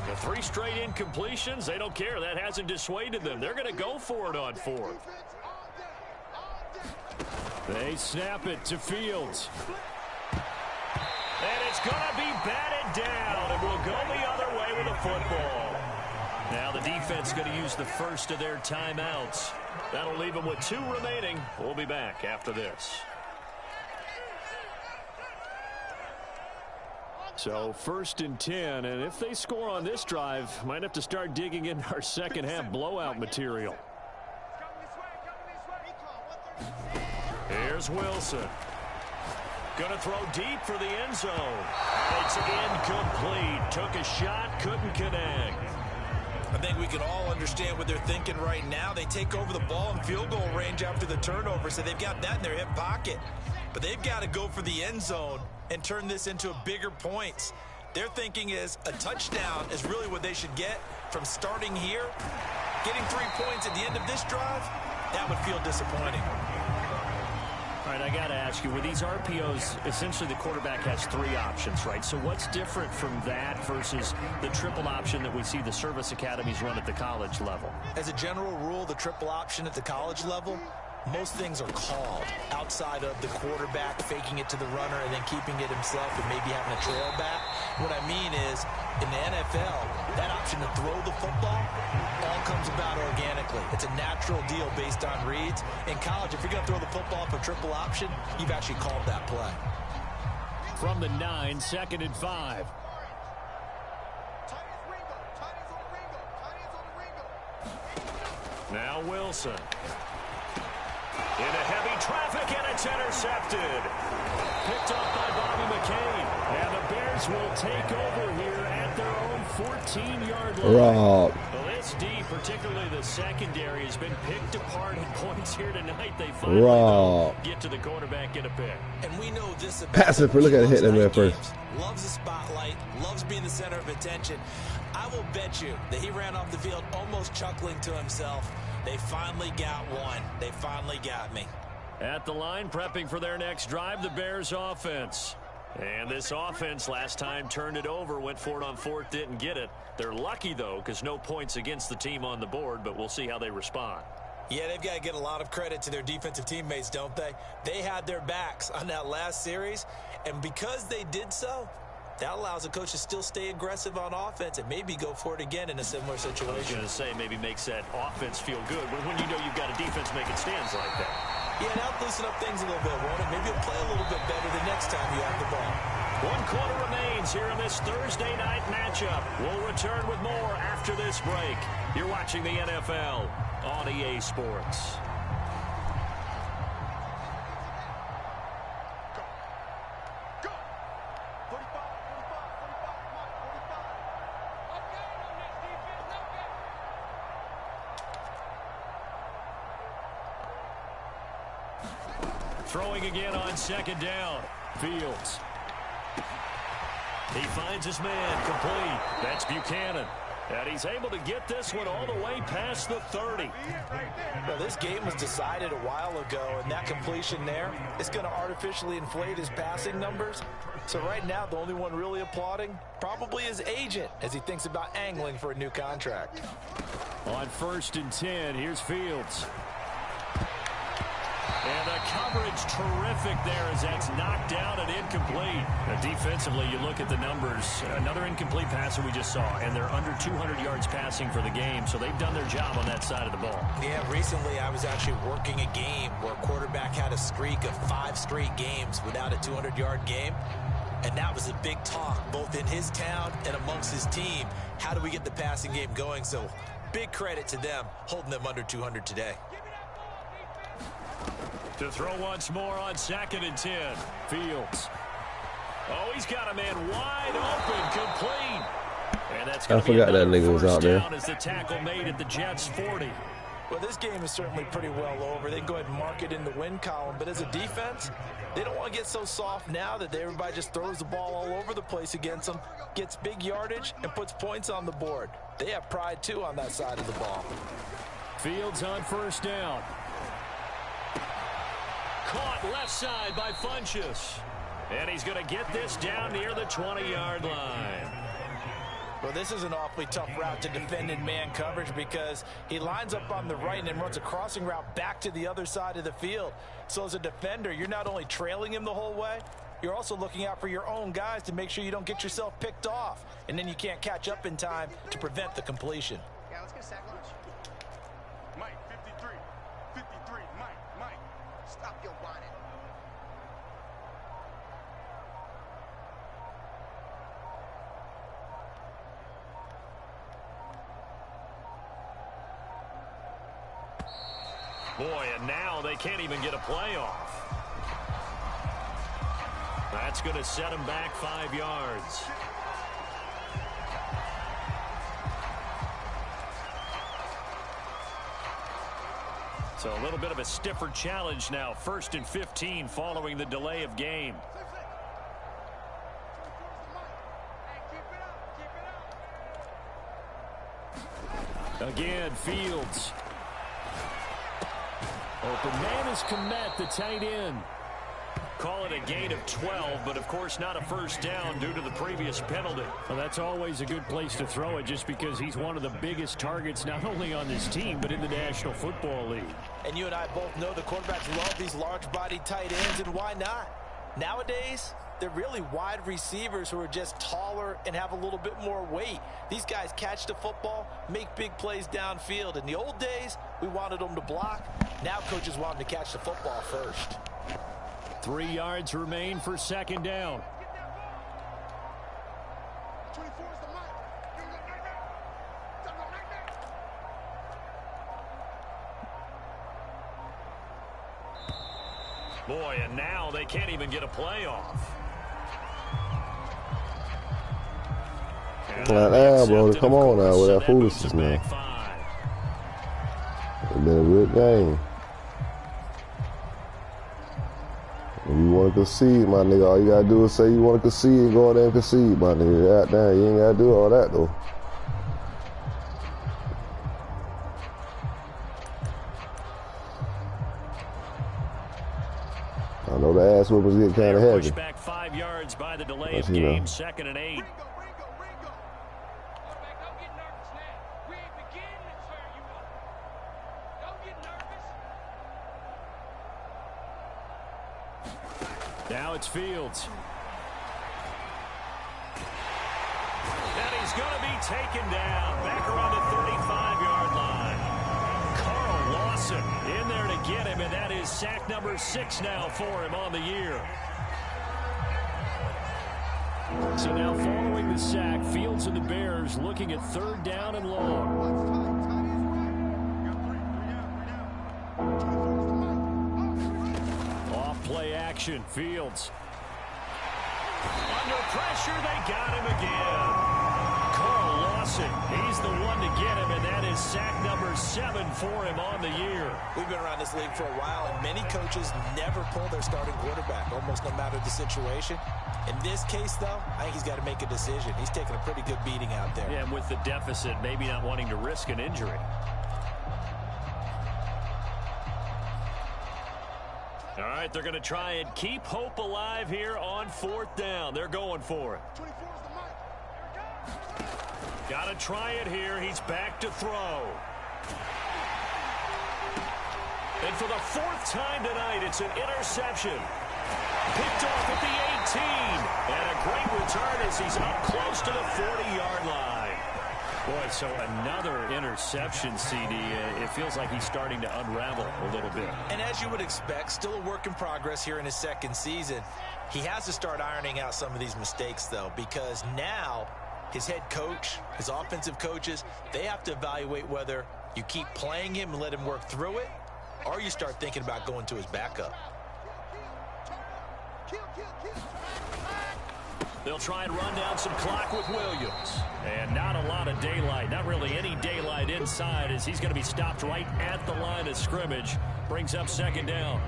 B: The 3 straight incompletions, they don't care. That hasn't dissuaded them. They're going to go for it on 4th. They snap it to Fields. And it's going to be batted down, and we'll go the other way with the football. Now the defense is going to use the first of their timeouts. That'll leave them with 2 remaining. We'll be back after this. So 1st and 10, and if they score on this drive, might have to start digging in our second half blowout material. Here's Wilson. Going to throw deep for the end zone. It's incomplete. Took a shot, couldn't connect.
C: I think we can all understand what they're thinking right now. They take over the ball in field goal range after the turnover, so they've got that in their hip pocket. But they've got to go for the end zone and turn this into bigger points. Their thinking is a touchdown is really what they should get from starting here. Getting 3 points at the end of this drive, that would feel disappointing.
B: All right, I got to ask you, with these RPOs, essentially the quarterback has 3 options, right? So what's different from that versus the triple option that we see the service academies run at the college level?
C: As a general rule, the triple option at the college level, most things are called outside of the quarterback faking it to the runner and then keeping it himself and maybe having a trail back. What I mean is, in the NFL, that option to throw the football all comes about organically. It's a natural deal based on reads. In college, if you're going to throw the football for triple option, you've actually called that play.
B: From the 9, 2nd and 5. Now Wilson. Into heavy traffic, and it's intercepted. Picked up by Bobby McCain. And the Bears will take over here at their own 14-yard line.
A: Rob.
B: Well, this D, particularly the secondary, has been picked apart in points here tonight. They finally get to the quarterback, get a pick.
C: And we know this about
A: Passive, look at it hitting him there first.
C: Loves the spotlight, loves being the center of attention. I will bet you that he ran off the field almost chuckling to himself. They finally got one. They finally got me.
B: At the line, prepping for their next drive, the Bears offense. And this offense last time turned it over, went for it on fourth, didn't get it. They're lucky, though, because no points against the team on the board, but we'll see how they respond.
C: Yeah, they've got to get a lot of credit to their defensive teammates, don't they? They had their backs on that last series, and because they did so, that allows a coach to still stay aggressive on offense and maybe go for it again in a similar situation.
B: I was going to say maybe makes that offense feel good, but when you know you've got a defense making stands like that.
C: Yeah, now loosen up things a little bit, won't it? Maybe you'll play a little bit better the next time you have the ball.
B: 1 quarter remains here in this Thursday night matchup. We'll return with more after this break. You're watching the NFL on EA Sports. Throwing again on second down. Fields. He finds his man complete. That's Buchanan. And he's able to get this one all the way past the 30.
C: Well, this game was decided a while ago, and that completion there is going to artificially inflate his passing numbers. So right now, the only one really applauding probably his agent as he thinks about angling for a new contract.
B: On 1st and 10, here's Fields. And the coverage terrific there as that's knocked down and incomplete. Now, defensively, you look at the numbers. Another incomplete passer we just saw, and they're under 200 yards passing for the game, so they've done their job on that side of the ball.
C: Yeah, recently I was actually working a game where a quarterback had a streak of 5 straight games without a 200-yard game, and that was a big talk both in his town and amongst his team. How do we get the passing game going? So big credit to them holding them under 200 today.
B: To throw once more on 2nd and 10. Fields. Oh, he's got a man wide open, complete. And that's going to be another first down as the tackle made at the Jets' 40.
C: Well, this game is certainly pretty well over. They can go ahead and mark it in the win column. But as a defense, they don't want to get so soft now that everybody just throws the ball all over the place against them, gets big yardage, and puts points on the board. They have pride, too, on that side of the ball.
B: Fields on 1st down. Caught left side by Funchess. And he's going to get this down near the 20-yard line.
C: Well, this is an awfully tough route to defend in man coverage because he lines up on the right and then runs a crossing route back to the other side of the field. So as a defender, you're not only trailing him the whole way, you're also looking out for your own guys to make sure you don't get yourself picked off. And then you can't catch up in time to prevent the completion.
D: Yeah, let's get a sack lunch. Mike, 53. 53. Mike. Stop your whining.
B: Boy, and now they can't even get a playoff. That's going to set him back 5 yards. So a little bit of a stiffer challenge now. 1st and 15 following the delay of game. Again, Fields. Open man is Kmet, the tight end. Call it a gain of 12, but of course not a first down due to the previous penalty. Well, that's always a good place to throw it just because he's one of the biggest targets not only on this team but in the National Football League.
C: And you and I both know the quarterbacks love these large-bodied tight ends, and why not? Nowadays, they're really wide receivers who are just taller and have a little bit more weight. These guys catch the football, make big plays downfield. In the old days, we wanted them to block. Now coaches want them to catch the football first.
B: 3 yards remain for 2nd down.
D: 24 is the mic.
B: Boy, and now they can't even get a playoff.
A: Damn, bro, come on now with that foolishness, man. It's been a good game. If you want to concede, my nigga, all you gotta do is say you want to concede and go out there and concede, my nigga. Goddamn, you ain't gotta do all that though. I know the ass whoopers get kind of heavy.
B: Pushed back 5 yards by the delay of game, 2nd and 8. Now it's Fields. And he's going to be taken down back around the 35-yard line. Carl Lawson in there to get him, and that is sack number 6 now for him on the year. So now following the sack, Fields and the Bears looking at 3rd down and long. Play action, Fields. Under pressure, they got him again. Carl Lawson, he's the one to get him, and that is sack number 7 for him on the year.
C: We've been around this league for a while, and many coaches never pull their starting quarterback, almost no matter the situation. In this case, though, I think he's got to make a decision. He's taking a pretty good beating out there.
B: Yeah, and with the deficit, maybe not wanting to risk an injury. All right, they're going to try and keep hope alive here on 4th down. They're going for it. Got to try it here. He's back to throw. And for the 4th time tonight, it's an interception. Picked off at the 18. And a great return as he's up close to the 40-yard line. Boy, so another interception, CD. It feels like he's starting to unravel a little bit. And as you would expect, still a work in progress here in his 2nd season. He has to start ironing out some of these mistakes, though, because now his head coach, his offensive coaches, they have to evaluate whether you keep playing him and let him work through it, or you start thinking about going to his backup. They'll try and run down some clock with Williams. And not a lot of daylight. Not really any daylight inside as he's going to be stopped right at the line of scrimmage. Brings up 2nd down.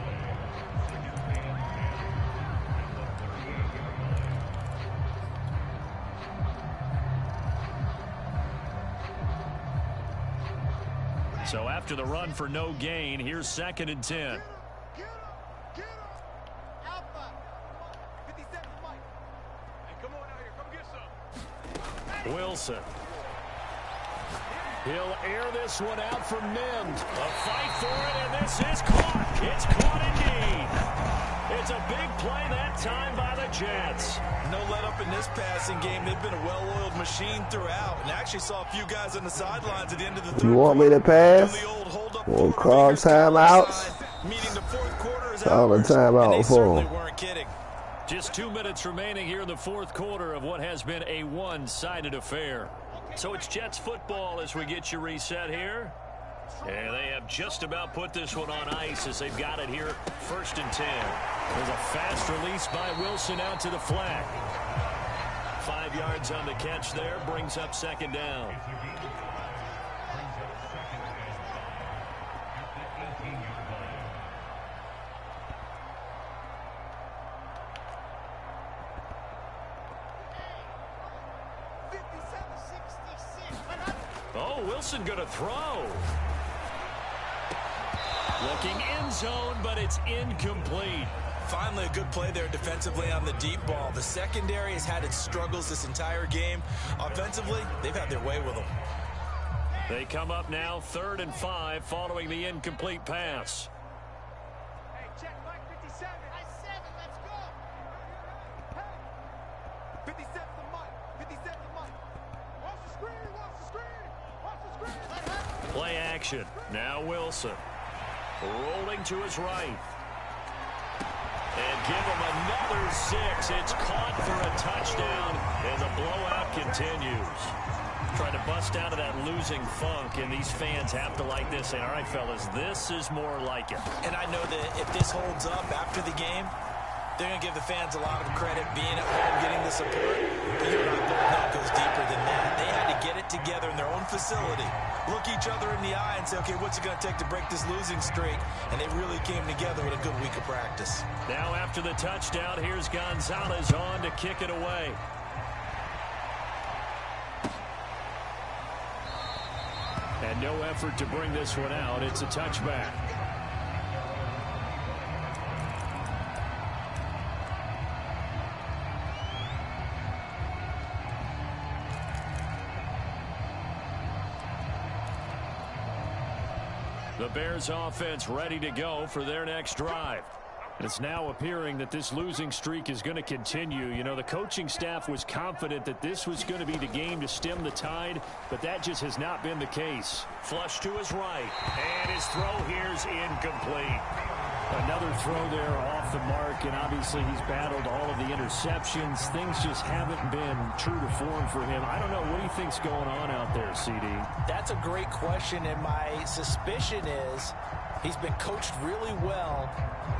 B: So after the run for no gain, here's 2nd and 10. Wilson. He'll air this one out for Mims. A fight for it, and this is caught. It's caught indeed. It's a big play that time by the Jets. No let up in this passing game. They've been a well-oiled machine throughout, and actually saw a few guys on the sidelines at the end of the 3rd.
A: You want me to pass? Or call timeouts? Call a timeout for him.
B: Weren't kidding. Just 2 minutes remaining here in the 4th quarter of what has been a one-sided affair. So it's Jets football as we get you reset here. And they have just about put this one on ice as they've got it here 1st and 10. There's a fast release by Wilson out to the flat. 5 yards on the catch there, brings up 2nd down. Oh, Wilson going to throw. Looking end zone, but it's incomplete. Finally, a good play there defensively on the deep ball. The secondary has had its struggles this entire game. Offensively, they've had their way with them. They come up now 3rd and 5 following the incomplete pass.
D: Hey, check Mike 57. Mike 7, let's go. Hey, 57 to Mike. 57 to Mike. Watch the screen, watch the screen. Watch the screen.
B: Play action. Now Wilson. Rolling to his right. And give him another 6. It's caught for a touchdown, and the blowout continues. Trying to bust out of that losing funk, and these fans have to like this. And all right, fellas, this is more like it.
C: And I know that if this holds up after the game, they're going to give the fans a lot of credit being at home, getting the support. But you and I both know it goes deeper than that. They had to get it together in their own facility, look each other in the eye and say, okay, what's it going to take to break this losing streak? And they really came together with a good week of practice.
B: Now after the touchdown, here's Gonzalez on to kick it away. And no effort to bring this one out. It's a touchback. The Bears offense ready to go for their next drive. And it's now appearing that this losing streak is going to continue. You know, the coaching staff was confident that this was going to be the game to stem the tide, but that just has not been the case. Flush to his right, and his throw here's incomplete. Another throw there off the mark, and obviously he's battled all of the interceptions. Things just haven't been true to form for him. I don't know. What do you think's going on out there, CD?
C: That's a great question, and my suspicion is he's been coached really well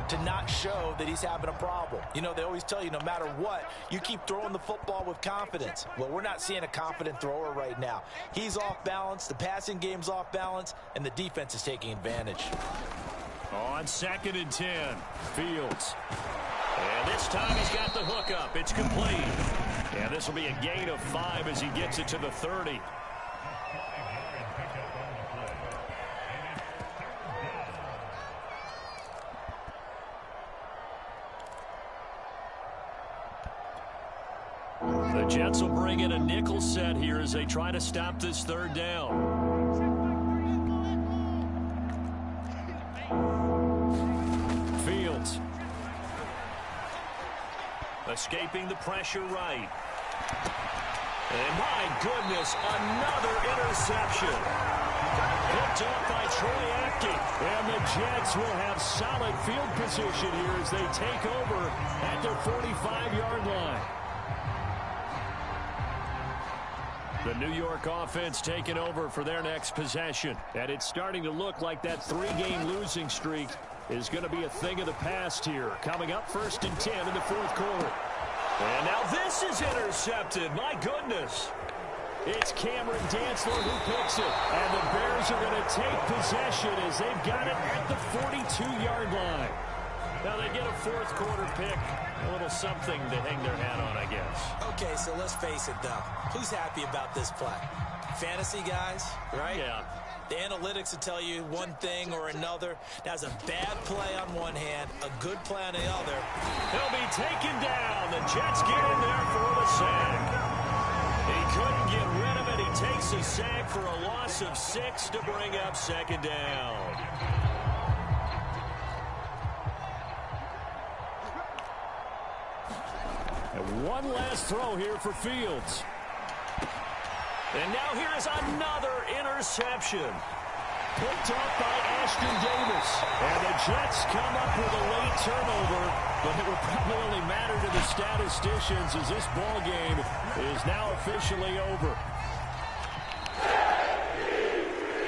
C: to not show that he's having a problem. You know, they always tell you no matter what, you keep throwing the football with confidence. Well, we're not seeing a confident thrower right now. He's off balance, the passing game's off balance, and the defense is taking advantage.
B: On 2nd and 10, Fields. And this time he's got the hook up. It's complete. And this will be a gain of 5 as he gets it to the 30. The Jets will bring in a nickel set here as they try to stop this 3rd down. Fields. Escaping the pressure right. And my goodness, another interception. Picked up by Troy Apke. And the Jets will have solid field position here as they take over at their 45-yard line. The New York offense taking over for their next possession. And it's starting to look like that 3-game losing streak is going to be a thing of the past here. Coming up 1st and 10 in the 4th quarter. And now this is intercepted. My goodness. It's Cameron Dantzler who picks it. And the Bears are going to take possession as they've got it at the 42-yard line. Now they get a 4th quarter pick. A little something to hang their hat on, I guess.
C: Okay, so let's face it, though. Who's happy about this play? Fantasy guys, right?
B: Yeah.
C: The analytics will tell you one thing or another. That's a bad play on one hand, a good play on the other.
B: He'll be taken down. The Jets get in there for the sack. He couldn't get rid of it. He takes a sack for a loss of 6 to bring up 2nd down. And one last throw here for Fields. And now here is another interception. Picked up by Ashton Davis. And the Jets come up with a late turnover, but it will probably only matter to the statisticians as this ball game is now officially over.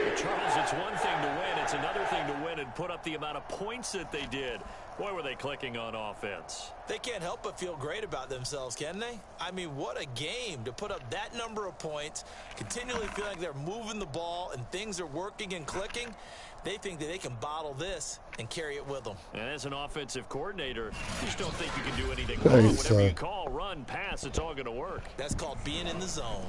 B: Well, Charles, it's one thing to win. It's another thing to win and put up the amount of points that they did. Boy, were they clicking on offense.
C: They can't help but feel great about themselves, can they? I mean, what a game to put up that number of points, continually feel like they're moving the ball and things are working and clicking. They think that they can bottle this and carry it with them.
B: And as an offensive coordinator, you just don't think you can do anything wrong. Whatever you call, run, pass, it's all going to work.
C: That's called being in the zone.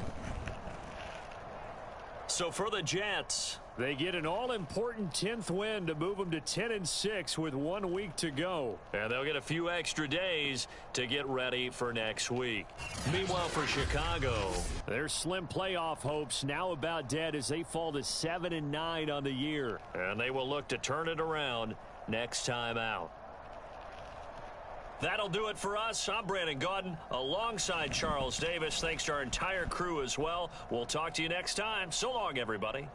B: So for the Jets, they get an all-important 10th win to move them to 10-6 with 1 week to go. And they'll get a few extra days to get ready for next week. Meanwhile, for Chicago, their slim playoff hopes now about dead as they fall to 7-9 on the year. And they will look to turn it around next time out. That'll do it for us. I'm Brandon Gaudin alongside Charles Davis. Thanks to our entire crew as well. We'll talk to you next time. So long, everybody.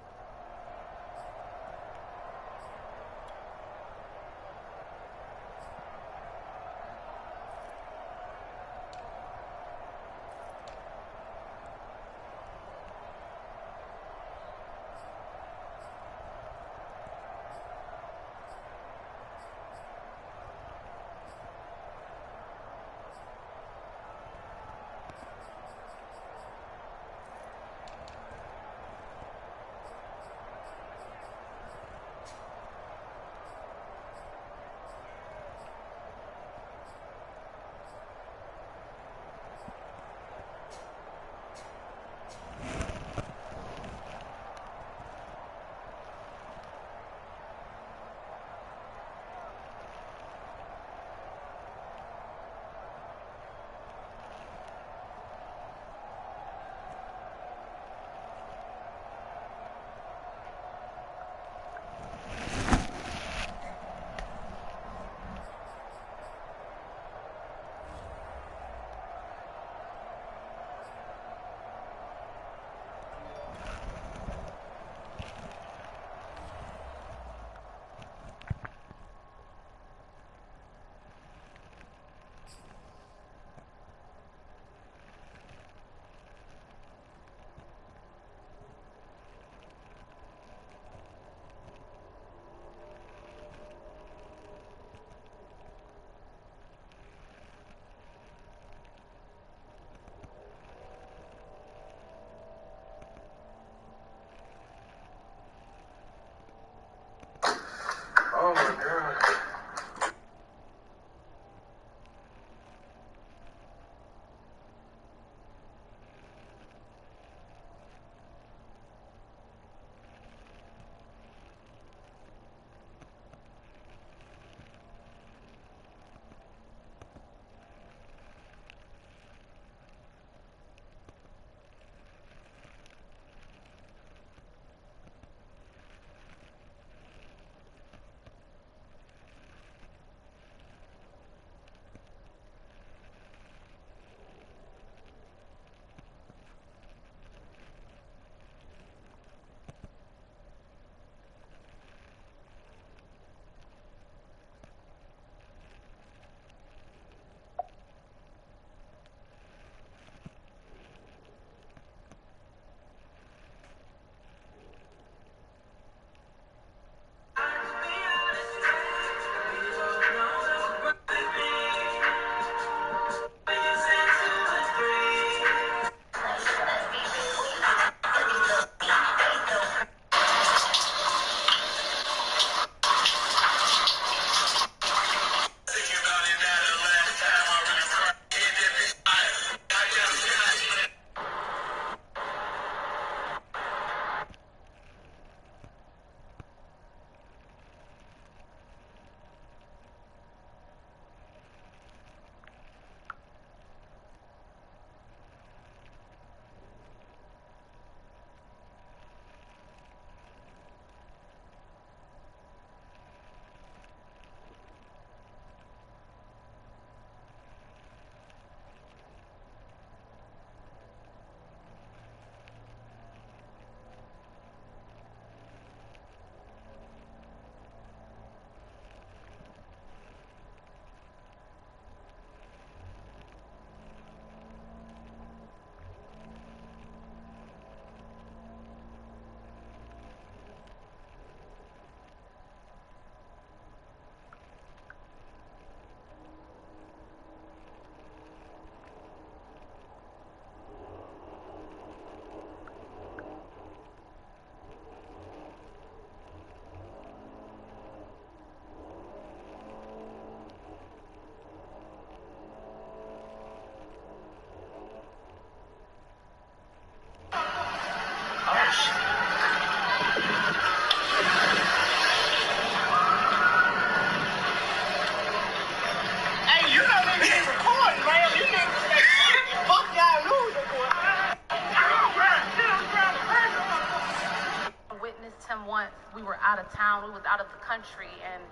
E: him once. We were out of town. We was out of the country, and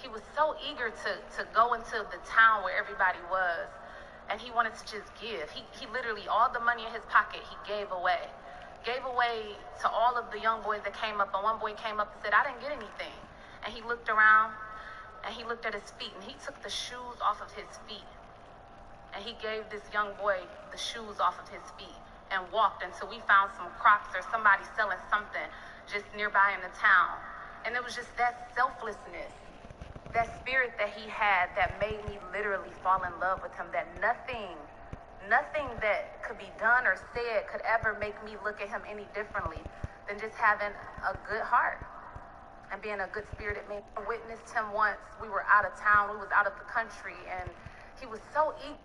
E: he was so eager to go into the town where everybody was, and he wanted to just give. He literally, all the money in his pocket, he gave away. Gave away to all of the young boys that came up, and one boy came up and said, I didn't get anything. And he looked around, and he looked at his feet, and he took the shoes off of his feet. And he gave this young boy the shoes off of his feet and walked until we found some Crocs or somebody selling something just nearby in the town. And it was just that selflessness, that spirit that he had that made me literally fall in love with him, that nothing that could be done or said could ever make me look at him any differently than just having a good heart and being a good-spirited man. I witnessed him once. We were out of town. We was out of the country, and he was so eager.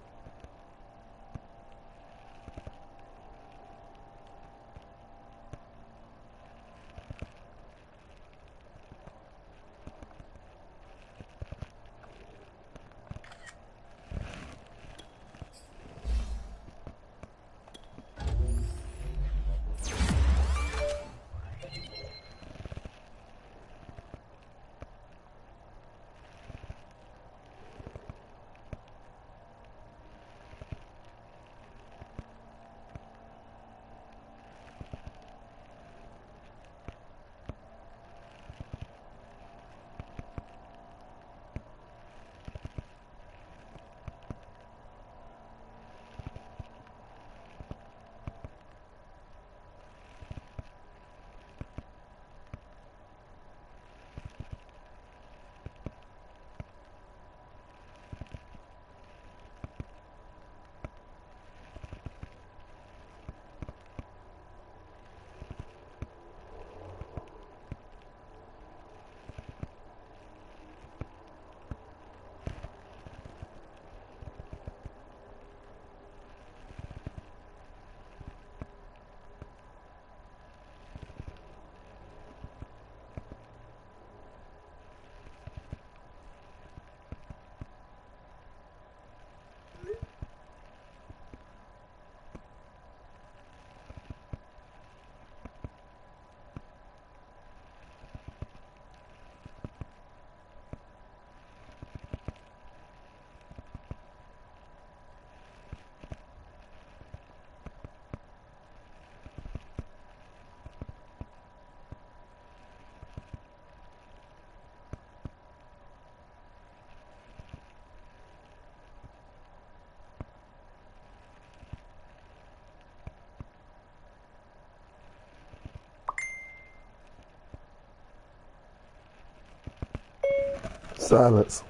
A: Silence.